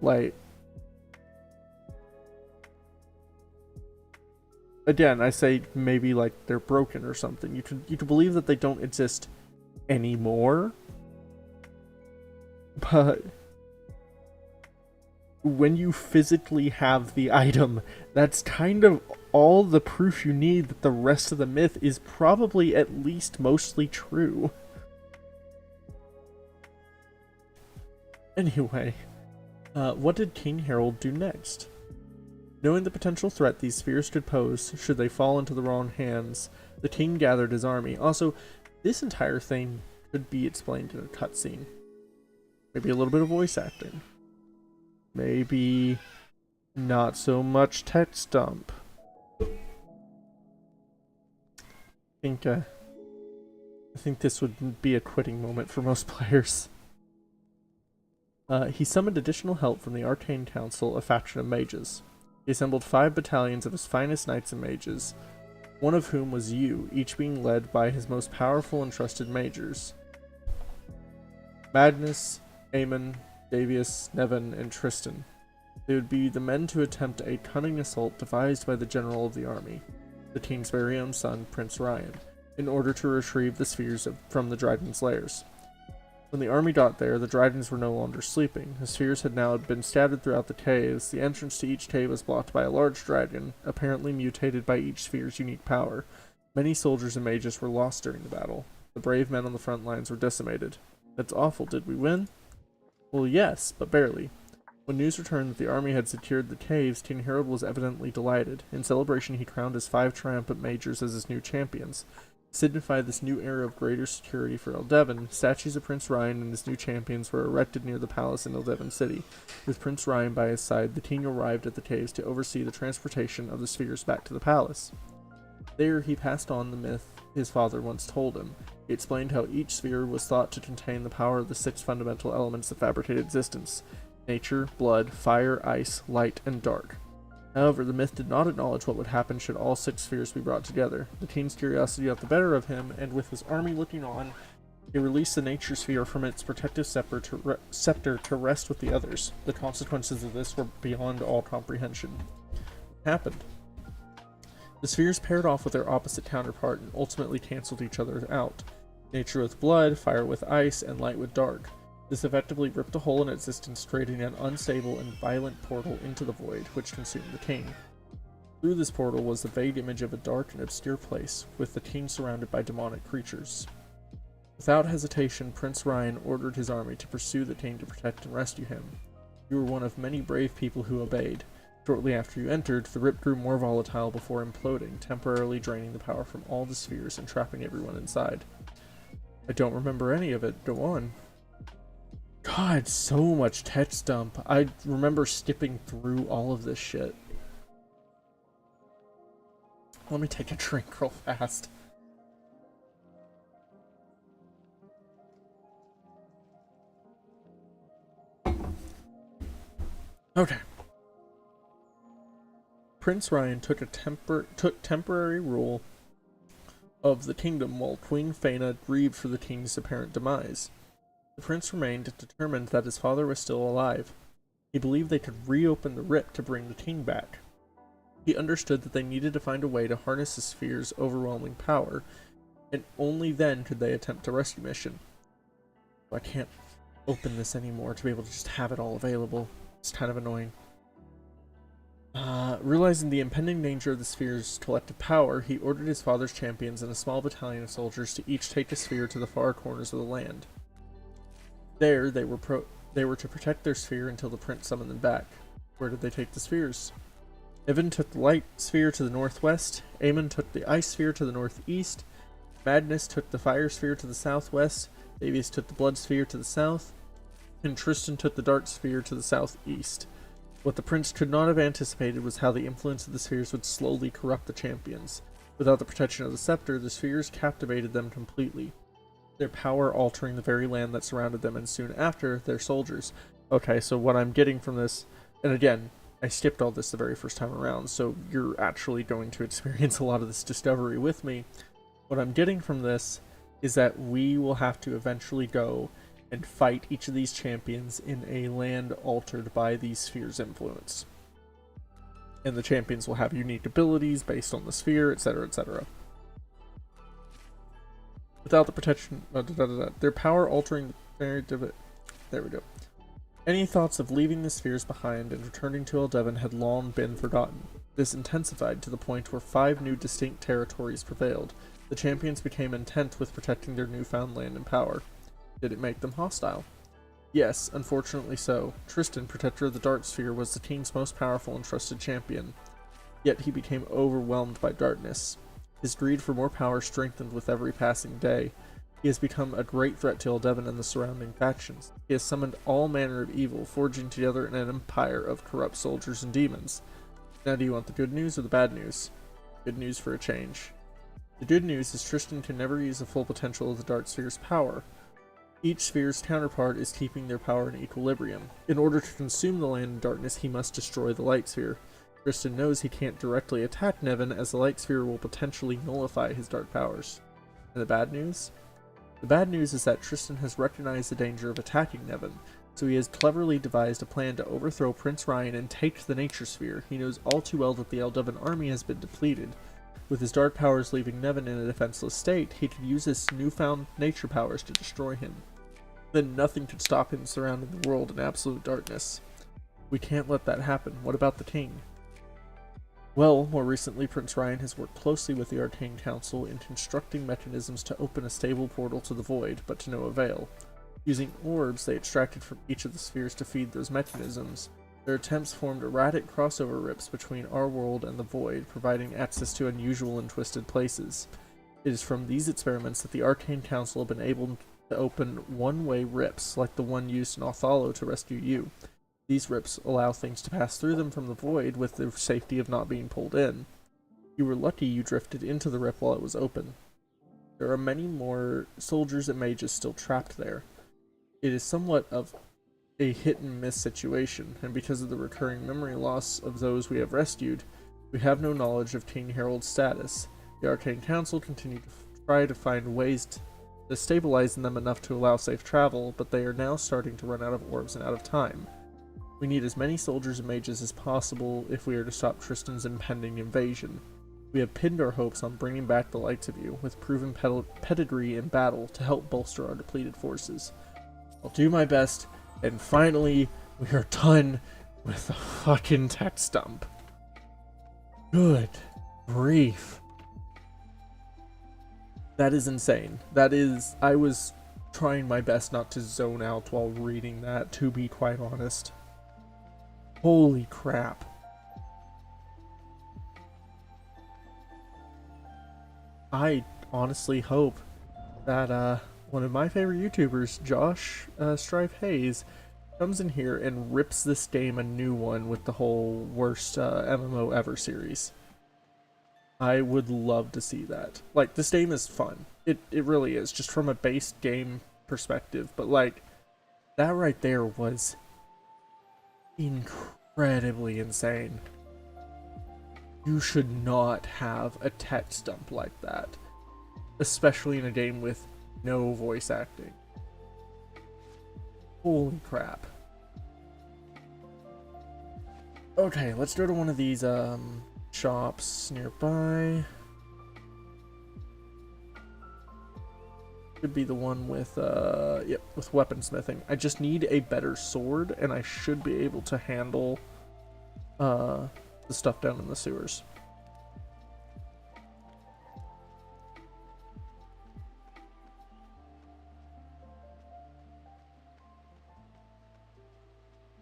Like, again, I say maybe like they're broken or something. You could believe that they don't exist anymore, but when you physically have the item, that's kind of all the proof you need that the rest of the myth is probably at least mostly true. Anyway, what did King Harold do next? Knowing the potential threat these spheres could pose should they fall into the wrong hands, the king gathered his army. Also, this entire thing could be explained in a cutscene. Maybe a little bit of voice acting. Maybe not so much text dump. I think this would be a quitting moment for most players. He summoned additional help from the Arcane Council, a faction of mages. He assembled 5 battalions of his finest knights and mages, one of whom was you, each being led by his most powerful and trusted mages. Magnus, Aemon, Davius, Nevin, and Tristan. They would be the men to attempt a cunning assault devised by the general of the army, the king's very own son, Prince Ryan, in order to retrieve the spheres from the Dryden's lairs. When the army got there, the Dryadens were no longer sleeping. The spheres had now been scattered throughout the caves. The entrance to each cave was blocked by a large dragon, apparently mutated by each sphere's unique power. Many soldiers and mages were lost during the battle. The brave men on the front lines were decimated. That's awful. Did we win? Well, yes, but barely. When news returned that the army had secured the caves, King Harold was evidently delighted. In celebration, he crowned his 5 triumphant mages as his new champions. To signify this new era of greater security for Eldevin, statues of Prince Ryan and his new champions were erected near the palace in Eldevin City. With Prince Ryan by his side, the king arrived at the caves to oversee the transportation of the spheres back to the palace. There, he passed on the myth his father once told him. He explained how each sphere was thought to contain the power of the 6 fundamental elements that fabricate existence: nature, blood, fire, ice, light, and dark. However, the myth did not acknowledge what would happen should all 6 spheres be brought together. The king's curiosity got the better of him, and with his army looking on, he released the nature sphere from its protective scepter to rest with the others. The consequences of this were beyond all comprehension. What happened? The spheres paired off with their opposite counterpart and ultimately cancelled each other out. Nature with blood, fire with ice, and light with dark. This effectively ripped a hole in existence, creating an unstable and violent portal into the void, which consumed the king. Through this portal was the vague image of a dark and obscure place, with the king surrounded by demonic creatures. Without hesitation, Prince Ryan ordered his army to pursue the king to protect and rescue him. You were one of many brave people who obeyed. Shortly after you entered, the rip grew more volatile before imploding, temporarily draining the power from all the spheres and trapping everyone inside. I don't remember any of it. Go on. God, so much text dump. I remember skipping through all of this shit. Let me take a drink real fast. Okay. Prince Ryan took temporary rule of the kingdom while Queen Faina grieved for the king's apparent demise. The prince remained determined that his father was still alive. He believed they could reopen the rip to bring the king back. He understood that they needed to find a way to harness the sphere's overwhelming power, and only then could they attempt a rescue mission. I can't open this anymore to be able to just have it all available. It's kind of annoying. Realizing the impending danger of the sphere's collective power, he ordered his father's champions and a small battalion of soldiers to each take a sphere to the far corners of the land. There, they were to protect their sphere until the prince summoned them back. Where did they take the spheres? Evan took the light sphere to the northwest, Aemon took the ice sphere to the northeast, Madness took the fire sphere to the southwest, Davies took the blood sphere to the south, and Tristan took the dark sphere to the southeast. What the prince could not have anticipated was how the influence of the spheres would slowly corrupt the champions. Without the protection of the scepter, the spheres captivated them completely, their power altering the very land that surrounded them, and soon after, their soldiers. Okay, so what I'm getting from this, and again, I skipped all this the very first time around, so you're actually going to experience a lot of this discovery with me. What I'm getting from this is that we will have to eventually go and fight each of these champions in a land altered by these spheres' influence. And the champions will have unique abilities based on the sphere, etc., etc. Without the protection, their power altering, there we go. Any thoughts of leaving the spheres behind and returning to Eldevin had long been forgotten. This intensified to the point where 5 new distinct territories prevailed. The champions became intent with protecting their newfound land and power. Did it make them hostile? Yes, unfortunately so. Tristan, protector of the Dark Sphere, was the team's most powerful and trusted champion. Yet he became overwhelmed by darkness. His greed for more power strengthened with every passing day. He has become a great threat to Eldevin and the surrounding factions. He has summoned all manner of evil, forging together an empire of corrupt soldiers and demons. Now do you want the good news or the bad news? Good news for a change. The good news is Tristan can never use the full potential of the Dark Sphere's power. Each sphere's counterpart is keeping their power in equilibrium. In order to consume the land in darkness, he must destroy the Light Sphere. Tristan knows he can't directly attack Nevin, as the Light Sphere will potentially nullify his dark powers. And the bad news? The bad news is that Tristan has recognized the danger of attacking Nevin, so he has cleverly devised a plan to overthrow Prince Ryan and take the Nature Sphere. He knows all too well that the Eldevin army has been depleted. With his dark powers leaving Nevin in a defenseless state, he could use his newfound nature powers to destroy him. Then nothing could stop him surrounding the world in absolute darkness. We can't let that happen. What about the king? Well, more recently, Prince Ryan has worked closely with the Arcane Council in constructing mechanisms to open a stable portal to the Void, but to no avail. Using orbs they extracted from each of the spheres to feed those mechanisms, their attempts formed erratic crossover rips between our world and the Void, providing access to unusual and twisted places. It is from these experiments that the Arcane Council have been able to open one-way rips, like the one used in Othello to rescue you. These rips allow things to pass through them from the Void with the safety of not being pulled in. You were lucky you drifted into the rip while it was open. There are many more soldiers and mages still trapped there. It is somewhat of a hit-and-miss situation, and because of the recurring memory loss of those we have rescued, we have no knowledge of King Harold's status. The Arcane Council continue to try to find ways to stabilize them enough to allow safe travel, but they are now starting to run out of orbs and out of time. We need as many soldiers and mages as possible if we are to stop Tristan's impending invasion. We have pinned our hopes on bringing back the likes of you, with proven pedigree in battle to help bolster our depleted forces. I'll do my best, and finally, we are done with the fucking text dump. Good grief. That is insane. I was trying my best not to zone out while reading that, to be quite honest. Holy crap. I honestly hope that one of my favorite YouTubers, Josh Strife Hayes, comes in here and rips this game a new one with the whole worst MMO ever series. I would love to see that. Like, this game is fun. It really is, just from a base game perspective. But, like, that right there was incredibly insane. You should not have a text dump like that. Especially in a game with no voice acting. Holy crap. Okay, let's go to one of these shops nearby. Should be the one with with weaponsmithing. I just need a better sword, and I should be able to handle the stuff down in the sewers.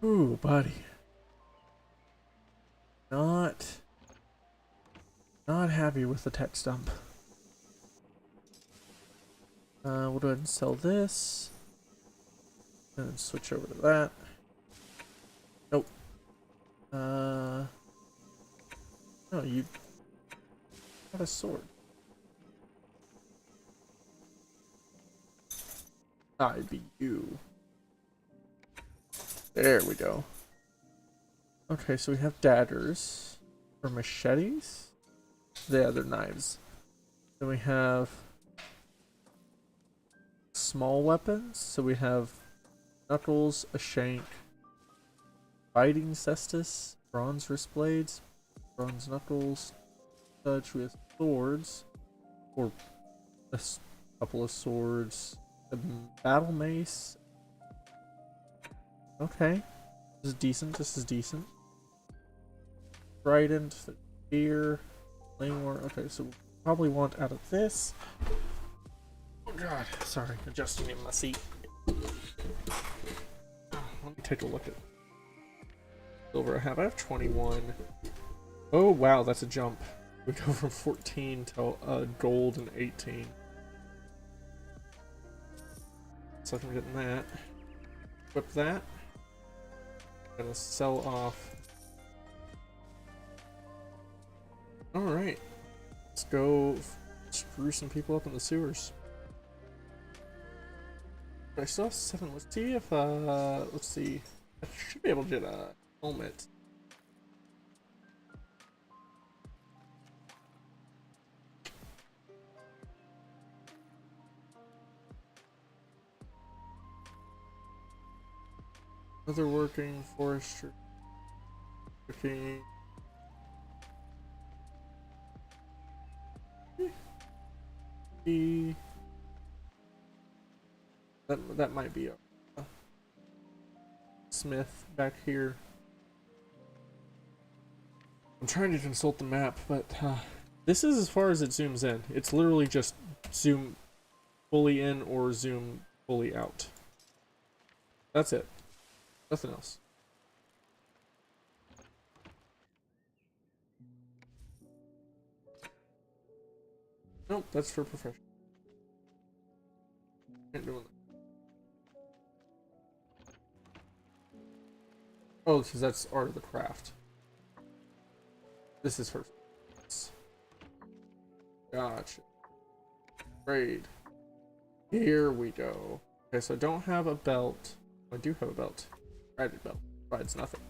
Ooh, buddy. happy with the text dump. We'll go ahead and sell this. And then switch over to that. Nope. No, you got a sword. I'd be you. There we go. Okay, so we have daggers. Or machetes? Yeah, they're knives. Then we have small weapons. So we have knuckles, a shank, fighting cestus, bronze wrist blades, bronze knuckles, such with swords, or a couple of swords, a battle mace. Okay, this is decent. This is decent. Trident, spear, claymore. Okay, so we'll probably want out of this. Oh god, sorry, adjusting in my seat. Let me take a look at silver I have 21. Oh wow, that's a jump. We go from 14 to gold and 18. So I'm getting that. Equip that. I'm gonna sell off. Alright. Let's go screw some people up in the sewers. I still have 7. Let's see if let's see. I should be able to get a helmet. Other working forestry. Working. That might be a smith back here. I'm trying to consult the map, but this is as far as it zooms in. It's literally just zoom fully in or zoom fully out. That's it. Nothing else. Nope, that's for professional. Can't do it. Oh, because that's art of the craft. This is for. Gotcha. Trade. Here we go. Okay, so I don't have a belt. I do have a belt. Added belt. Provides nothing.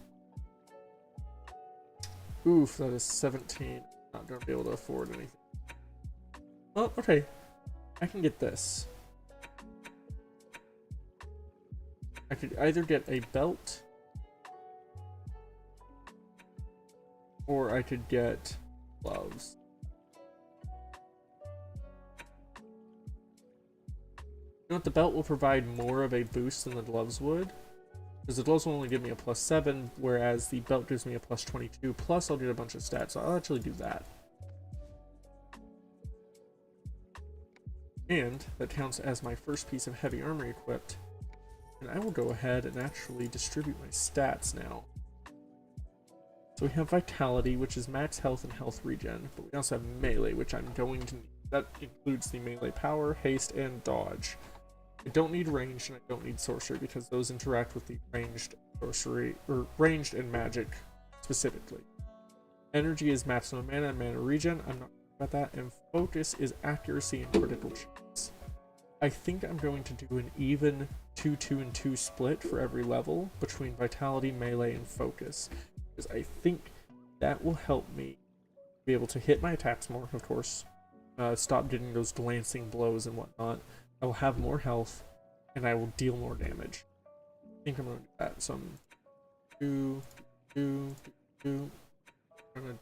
Oof, that is 17. Not gonna be able to afford anything. Oh, okay. I can get this. I could either get a belt or I could get gloves. You know what? The belt will provide more of a boost than the gloves would. Because the gloves will only give me a +7, whereas the belt gives me a +22. Plus, I'll get a bunch of stats, so I'll actually do that. And that counts as my first piece of heavy armor equipped. And I will go ahead and actually distribute my stats now. So we have Vitality, which is max health and health regen, but we also have Melee, which I'm going to need. That includes the Melee Power, Haste, and Dodge. I don't need Ranged, and I don't need Sorcery, because those interact with the Ranged Sorcery, or Ranged and Magic, specifically. Energy is maximum mana and mana regen, I'm not sure about that, and Focus is accuracy and critical chance. I think I'm going to do an even 2, 2, and 2 split for every level between Vitality, Melee, and Focus. Because I think that will help me be able to hit my attacks more, of course. Stop getting those glancing blows and whatnot. I will have more health, and I will deal more damage. I think I'm going to do that. So I'm I'm going to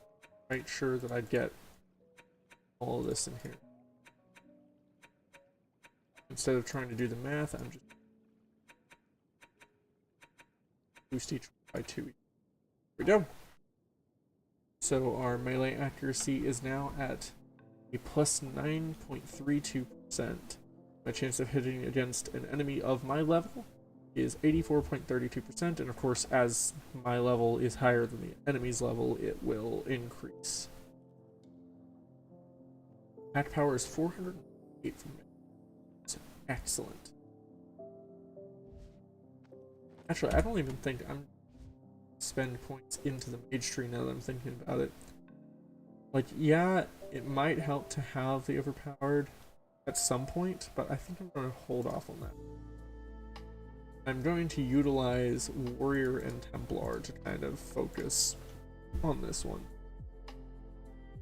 make sure that I get all of this in here. Instead of trying to do the math, I'm just boost each by 2. Here we go. So our melee accuracy is now at a plus 9.32%. My chance of hitting against an enemy of my level is 84.32%, and of course, as my level is higher than the enemy's level, it will increase. Attack power is 408 from it. So excellent. Actually, I don't even think I'm spend points into the mage tree now that I'm thinking about it. Like, yeah, it might help to have the overpowered at some point, but I think I'm going to hold off on that. I'm going to utilize Warrior and Templar to kind of focus on this one.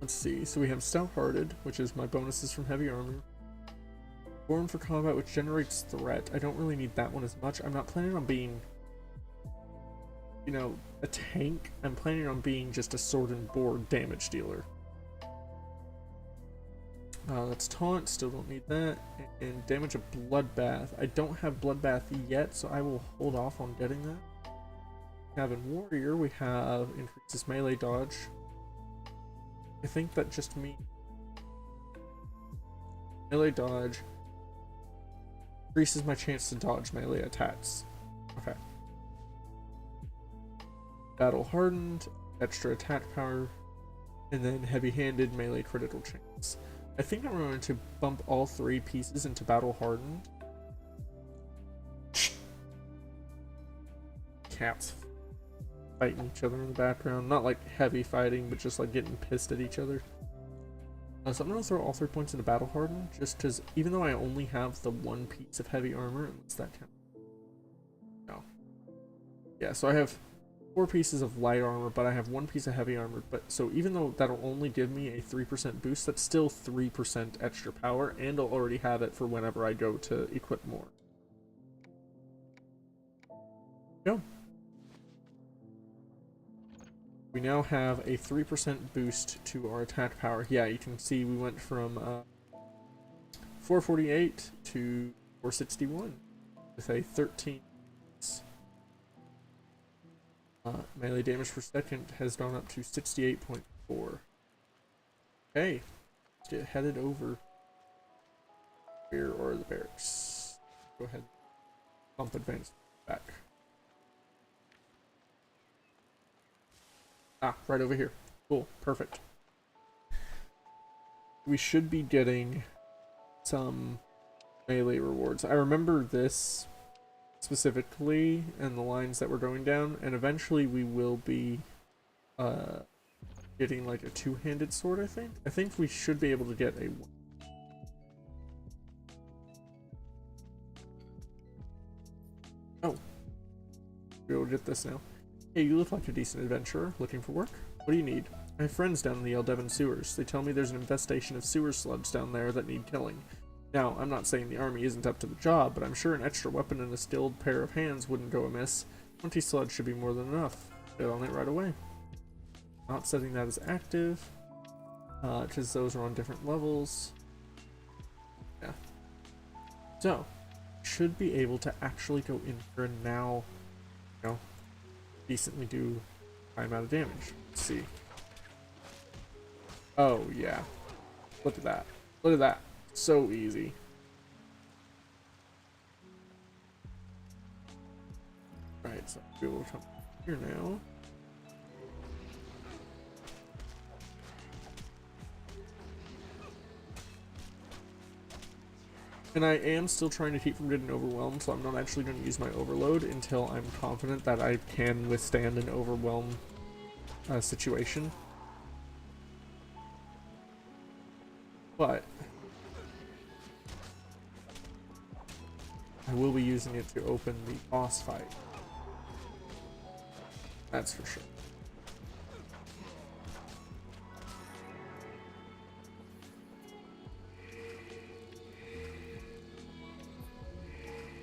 Let's see, so we have Stout-Hearted, which is my bonuses from Heavy Armor. Born for Combat, which generates Threat. I don't really need that one as much. I'm not planning on being, you know, a tank. I'm planning on being just a sword and board damage dealer. That's Taunt, still don't need that. And damage a Bloodbath. I don't have Bloodbath yet, so I will hold off on getting that. Now in Warrior, we have increases melee dodge. I think that just means melee dodge increases my chance to dodge melee attacks. Okay. Battle Hardened, extra attack power, and then heavy-handed melee critical chance. I think I'm going to bump all three pieces into Battle Hardened. Cats fighting each other in the background. Not like heavy fighting, but just like getting pissed at each other. So I'm going to throw all 3 points into Battle Hardened, just because even though I only have the one piece of heavy armor, unless that counts. No. Yeah, so I have 4 pieces of light armor, but I have 1 piece of heavy armor. But so even though that'll only give me a 3% boost, that's still 3% extra power, and I'll already have it for whenever I go to equip more. Go. We now have a 3% boost to our attack power. Yeah, you can see we went from 448 to 461 with a 13. Melee damage per second has gone up to 68.4. Okay, let's get headed over. Where are the barracks? Go ahead, bump advance back. Ah, right over here. Cool, perfect. We should be getting some melee rewards. I remember this specifically and the lines that we're going down, and eventually we will be getting like a two-handed sword, I think. I think we should be able to get a one. Oh. We'll get this now. Hey, you look like a decent adventurer. Looking for work? What do you need? I have friends down in the Eldevin sewers. They tell me there's an infestation of sewer sludge down there that need killing. Now, I'm not saying the army isn't up to the job, but I'm sure an extra weapon and a skilled pair of hands wouldn't go amiss. 20 sludge should be more than enough. Get on it right away. Not setting that as active, because those are on different levels. Yeah. So, should be able to actually go in here and now, you know, decently do a high amount of damage. Let's see. Oh, yeah. Look at that. Look at that. So easy. Alright, so we will come here now. And I am still trying to keep from getting overwhelmed, so I'm not actually going to use my overload until I'm confident that I can withstand an overwhelm situation. But I will be using it to open the boss fight. That's for sure.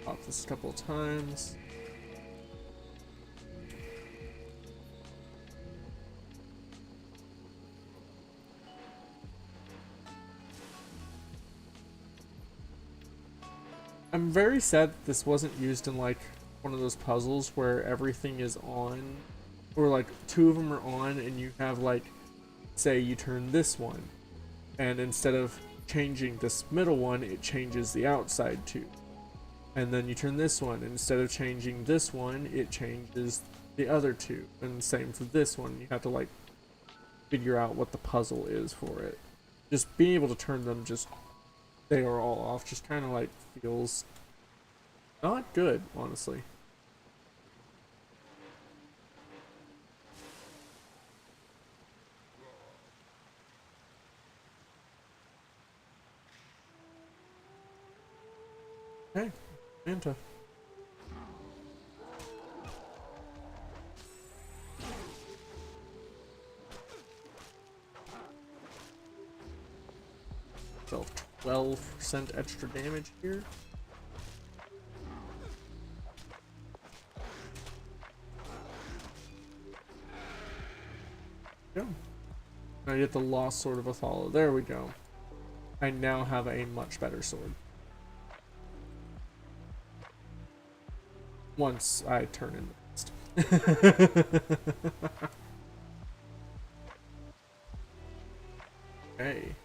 Pop this a couple of times. I'm very sad that this wasn't used in like one of those puzzles where everything is on, or like 2 of them are on and you have like, say you turn this one and instead of changing this middle one, it changes the outside 2. And then you turn this one, and instead of changing this one, it changes the other 2. And same for this one, you have to like figure out what the puzzle is for it. just being able to turn them, just they are all off, just kind of like feels not good, honestly. Hey, Manta. So 12% extra damage here. Go. I get the lost sword of Othala. There we go. I now have a much better sword. Once I turn in the beast. Okay.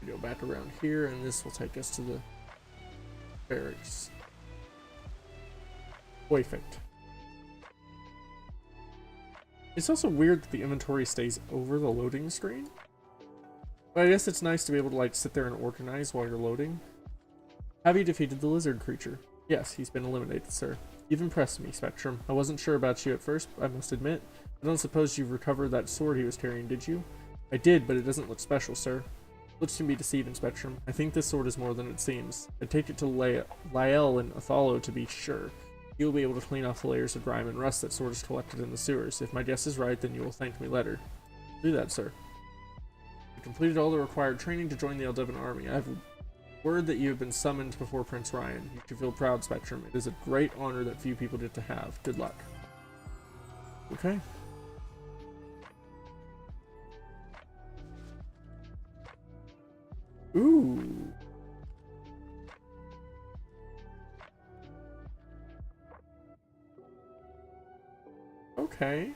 Go back around here, and this will take us to the barracks. Perfect. It's also weird that the inventory stays over the loading screen. But I guess it's nice to be able to like sit there and organize while you're loading. Have you defeated the lizard creature? Yes, he's been eliminated, sir. You've impressed me, Spectrum. I wasn't sure about you at first, I must admit. I don't suppose you've recovered that sword he was carrying, did you? I did, but it doesn't look special, sir. Looks can be deceiving, Spectrum. I think this sword is more than it seems. I take it to Lael and Othalo to be sure. You will be able to clean off the layers of grime and rust that sword is collected in the sewers. If my guess is right, then you will thank me later. Do that, sir. You completed all the required training to join the Eldevin army. I have word that you have been summoned before Prince Ryan. You should feel proud, Spectrum. It is a great honor that few people get to have. Good luck. Okay. Ooh. Okay.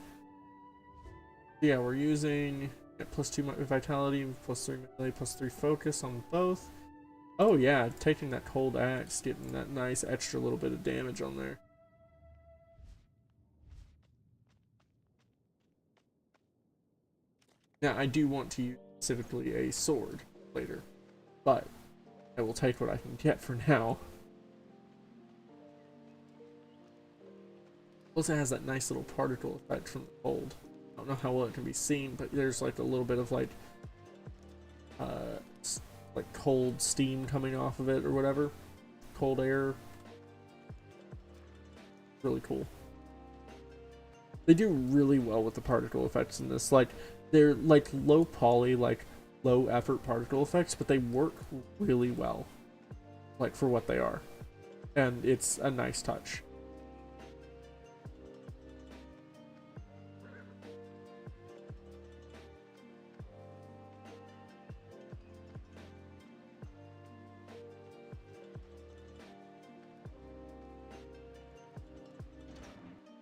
Yeah, we're using +2 vitality, +3 melee, +3 focus on both. Oh yeah, taking that cold axe, getting that nice extra little bit of damage on there. Now, I do want to use specifically a sword later, but I will take what I can get for now. Plus it has that nice little particle effect from the cold. I don't know how well it can be seen, but there's like a little bit of like cold steam coming off of it or whatever. Cold air. Really cool. They do really well with the particle effects in this. Like, they're like low poly, like low effort particle effects, but they work really well. Like for what they are. And it's a nice touch.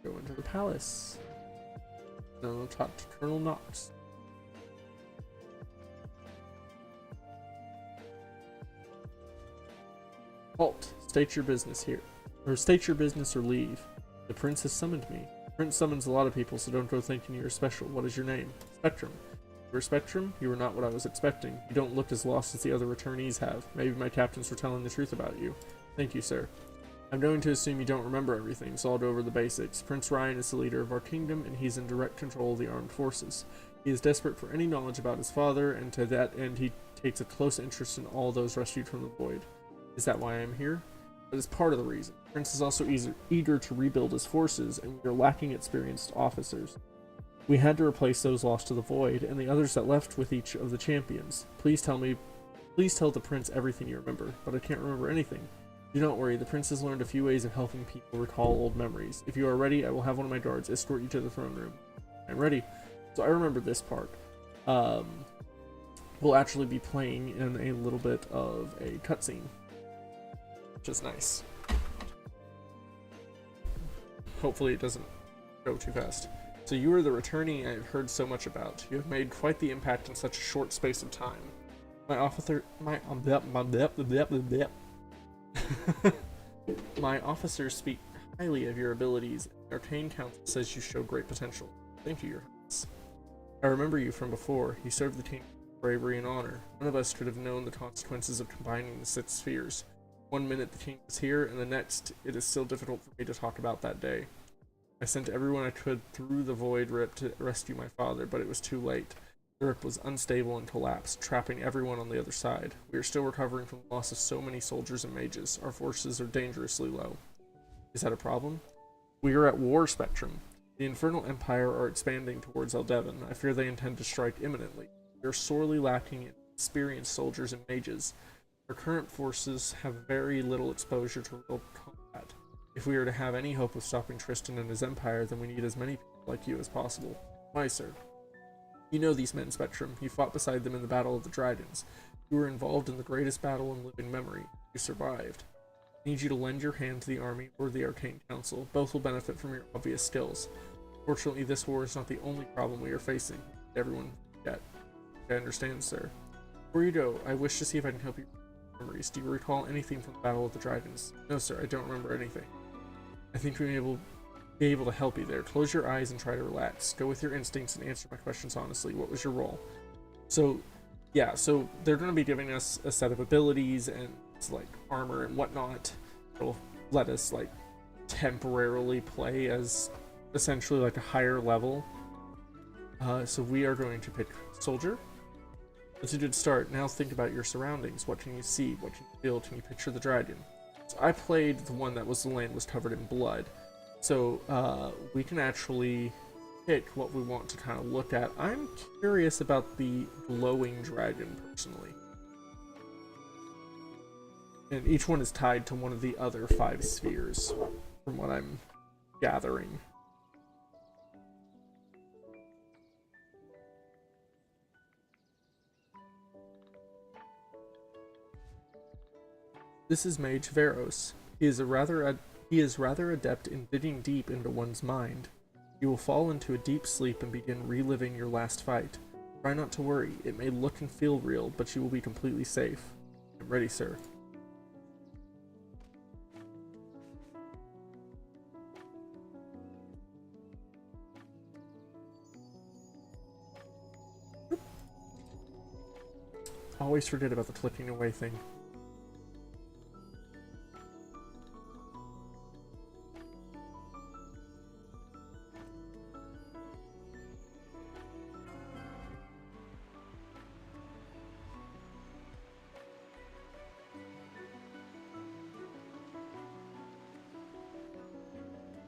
Go into the palace. Then I'll talk to Colonel Knox. Halt! State your business here. Or state your business or leave. The prince has summoned me. The prince summons a lot of people, so don't go thinking you're special. What is your name? Spectrum. You're Spectrum? You were not what I was expecting. You don't look as lost as the other returnees have. Maybe my captains were telling the truth about you. Thank you, sir. I'm going to assume you don't remember everything, so I'll go over the basics. Prince Ryan is the leader of our kingdom, and he's in direct control of the armed forces. He is desperate for any knowledge about his father, and to that end he takes a close interest in all those rescued from the void. Is that why I am here? That is part of the reason. Prince is also eager to rebuild his forces, and we are lacking experienced officers. We had to replace those lost to the void, and the others that left with each of the champions. Please tell the prince everything you remember, but I can't remember anything. Do not worry, the prince has learned a few ways of helping people recall old memories. If you are ready, I will have one of my guards escort you to the throne room. I'm ready. So I remember this part. We'll actually be playing in a little bit of a cutscene, which is nice. Hopefully it doesn't go too fast. So you are the returnee I have heard so much about. You have made quite the impact in such a short space of time. My officer, my officers speak highly of your abilities. The Arcane Council says you show great potential. Thank you, Your Highness. I remember you from before. You served the team with bravery and honor. None of us could have known the consequences of combining the 6 spheres. One minute the king was here, and the next it is still difficult for me to talk about that day. I sent everyone I could through the void rip to rescue my father, but it was too late. The rip was unstable and collapsed, trapping everyone on the other side. We are still recovering from the loss of so many soldiers and mages. Our forces are dangerously low. Is that a problem? We are at war, Spectrum. The Infernal Empire are expanding towards Eldevin. I fear they intend to strike imminently. We are sorely lacking in experienced soldiers and mages. Our current forces have very little exposure to real combat. If we are to have any hope of stopping Tristan and his empire, then we need as many people like you as possible. Why, sir? You know these men, Spectrum. You fought beside them in the Battle of the Dragons. You were involved in the greatest battle in living memory. You survived. I need you to lend your hand to the army or the Arcane Council. Both will benefit from your obvious skills. Fortunately, this war is not the only problem we are facing. Everyone yet. I understand, sir. Before you go, I wish to see if I can help you with memories. Do you recall anything from the Battle of the Dragons? No, sir, I don't remember anything. I think we may be able to help you there. Close your eyes and try to relax. Go with your instincts and answer my questions honestly. What was your role? So, yeah, so they're going to be giving us a set of abilities and like armor and whatnot. It'll let us like temporarily play as essentially like a higher level. So we are going to pick Soldier. That's a good start. Now think about your surroundings. What can you see? What can you feel? Can you picture the dragon? So I played the one that was the land was covered in blood. So we can actually pick what we want to kind of look at. I'm curious about the glowing dragon personally. And each one is tied to one of the other 5 spheres, from what I'm gathering. This is Mage Veros. He is rather adept in digging deep into one's mind. You will fall into a deep sleep and begin reliving your last fight. Try not to worry. It may look and feel real, but you will be completely safe. I'm ready, sir. Always forget about the clicking away thing.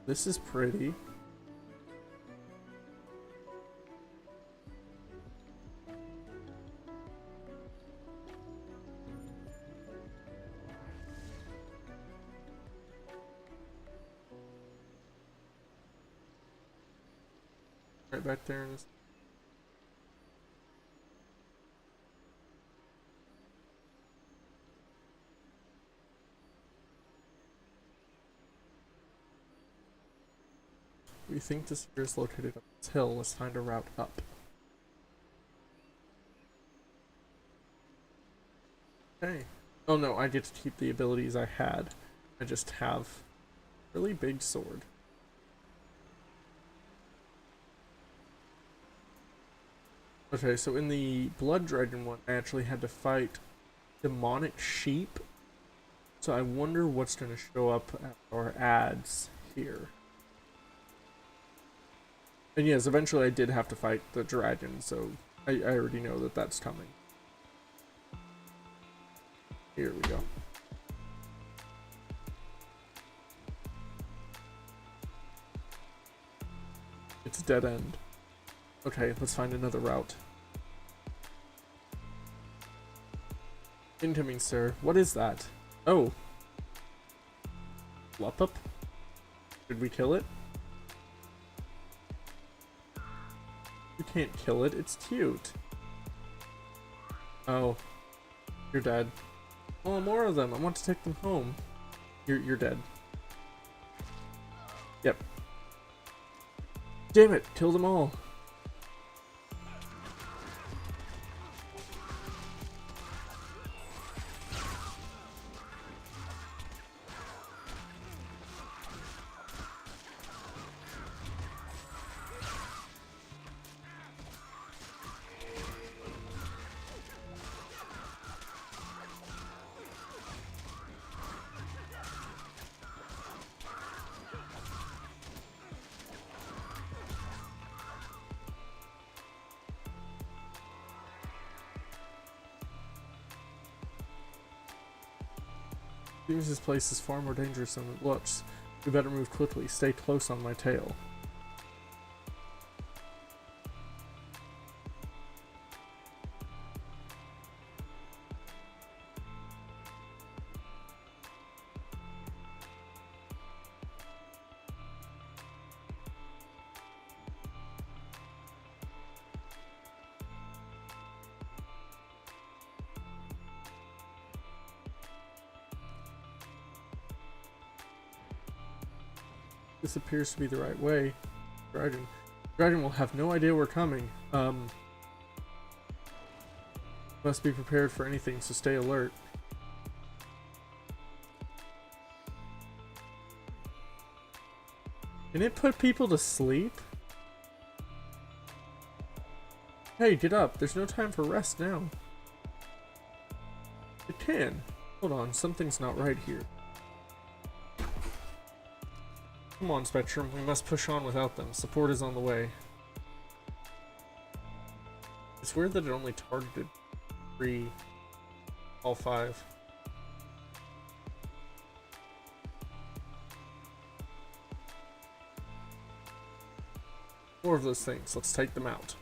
This is pretty. Right back there in this. We think this sphere is located up this hill. Let's find a route up. Okay. Oh no, I get to keep the abilities I had. I just have a really big sword. Okay, so in the Blood Dragon one, I actually had to fight demonic sheep. So I wonder what's going to show up at our ads here. And yes, eventually I did have to fight the dragon, so I already know that that's coming. Here we go. It's a dead end. Okay, let's find another route. Incoming, sir. What is that? Oh. Lupup? Did we kill it? You can't kill it, it's cute. Oh. You're dead. Oh, more of them. I want to take them home. You're dead. Yep. Damn it, kill them all. Seems this place is far more dangerous than it looks. We better move quickly. Stay close on my tail. This appears to be the right way. Dragon will have no idea we're coming. Must be prepared for anything, so stay alert. Can it put people to sleep? Hey, get up. There's no time for rest now. It can. Hold on, something's not right here. Come on, Spectrum. We must push on without them. Support is on the way. It's weird that it only targeted all 5. More of those things. Let's take them out.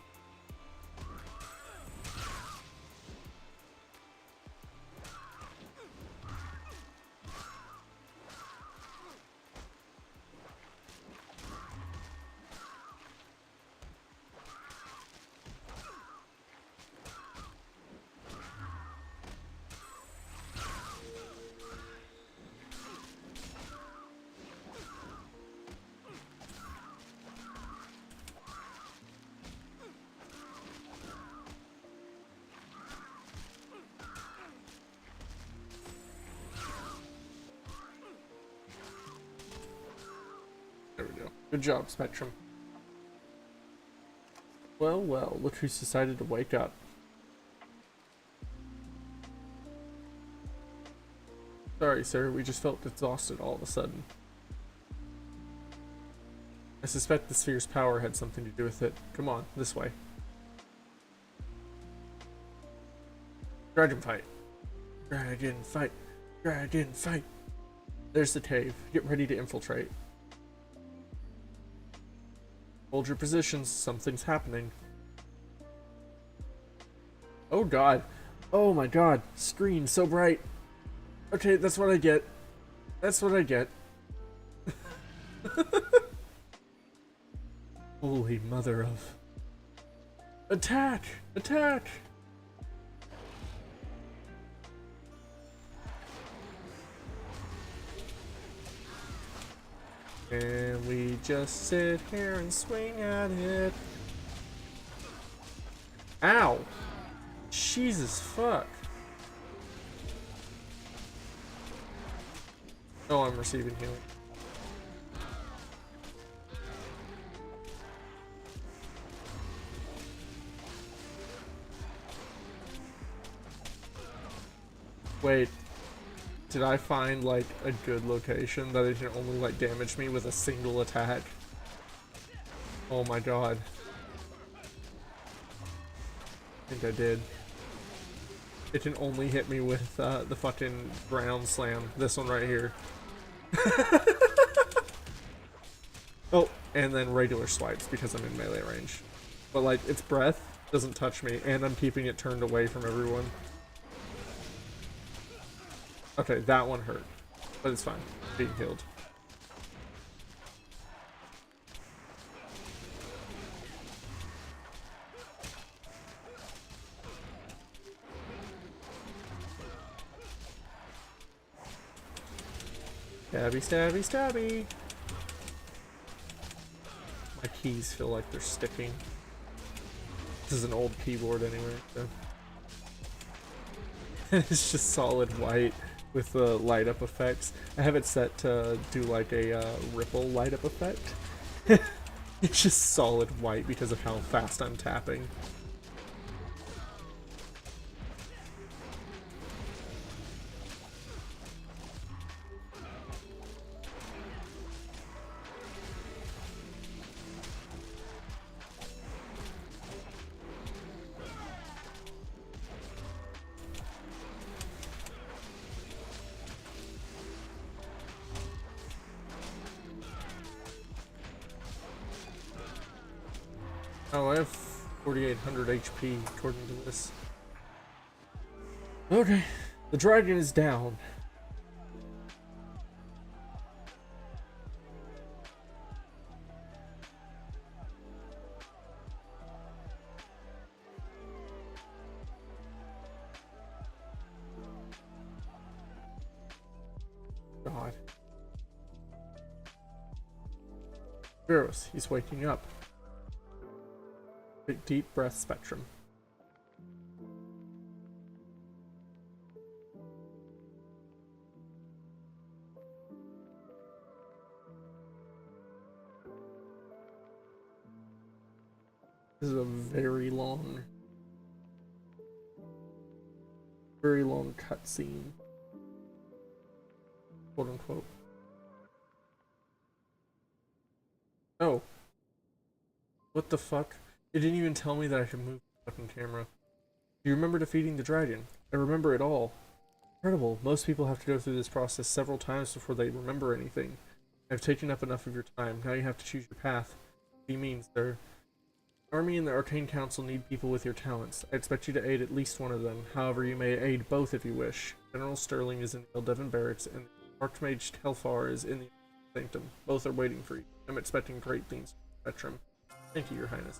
There we go. Good job, Spectrum. Well, well, look who's decided to wake up. Sorry, sir, we just felt exhausted all of a sudden. I suspect the sphere's power had something to do with it. Come on, this way. Dragon fight. Dragon fight. Dragon fight. There's the cave. Get ready to infiltrate. Hold your positions. Something's happening. Oh god. Oh my god. Screen so bright. Okay, that's what I get. That's what I get. Holy mother of... Attack! Attack! And we just sit here and swing at it. Ow! Jesus fuck. Oh, I'm receiving healing. Wait. Did I find, like, a good location that it can only, like, damage me with a single attack? Oh my god. I think I did. It can only hit me with, the fucking ground slam. This one right here. Oh, and then regular swipes because I'm in melee range. But, like, its breath doesn't touch me, and I'm keeping it turned away from everyone. Okay, that one hurt, but it's fine. Being healed. Stabby, stabby, stabby. My keys feel like they're sticking. This is an old keyboard anyway, so. It's just solid white with the light up effects. I have it set to do like a ripple light up effect. It's just solid white because of how fast I'm tapping. Oh, I have 4,800 HP according to this. Okay, the dragon is down. God. Veros, he's waking up. Big deep breath spectrum. This is a very long cutscene, quote unquote. Oh, what the fuck? It didn't even tell me that I could move the fucking camera. Do you remember defeating the dragon? I remember it all. Incredible. Most people have to go through this process several times before they remember anything. I've taken up enough of your time. Now you have to choose your path. What do you mean, sir? The Army and the Arcane Council need people with your talents. I expect you to aid at least one of them. However, you may aid both if you wish. General Sterling is in the Eldevin barracks, and Archmage Telfar is in the Sanctum. Both are waiting for you. I'm expecting great things from Spectrum. Thank you, Your Highness.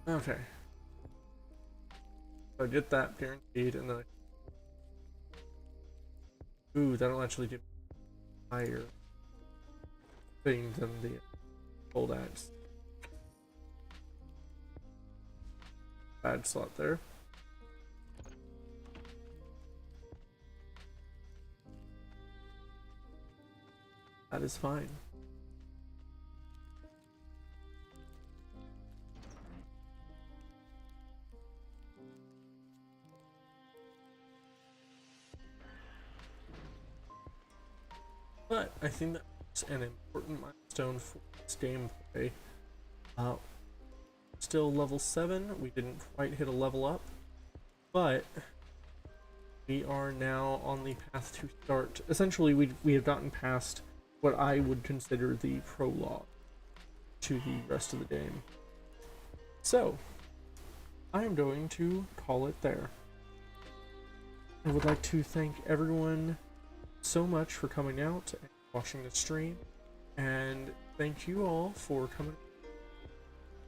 Okay. So I get that guaranteed, and then ooh, that'll actually do higher thing than the old axe. Bad slot there. That is fine. But I think that's an important milestone for this gameplay. Still level 7. We didn't quite hit a level up, but we are now on the path to start. Essentially, we have gotten past what I would consider the prologue to the rest of the game. So, I am going to call it there. I would like to thank everyone so much for coming out and watching the stream, and thank you all for coming.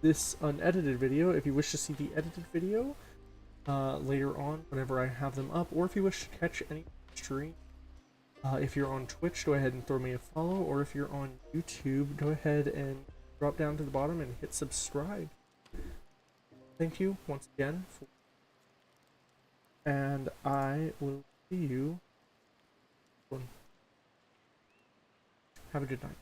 This unedited video, if you wish to see the edited video later on whenever I have them up, or if you wish to catch any stream, if you're on Twitch, go ahead and throw me a follow, or if you're on YouTube, go ahead and drop down to the bottom and hit subscribe. Thank you once again, and I will see you. Have a good night.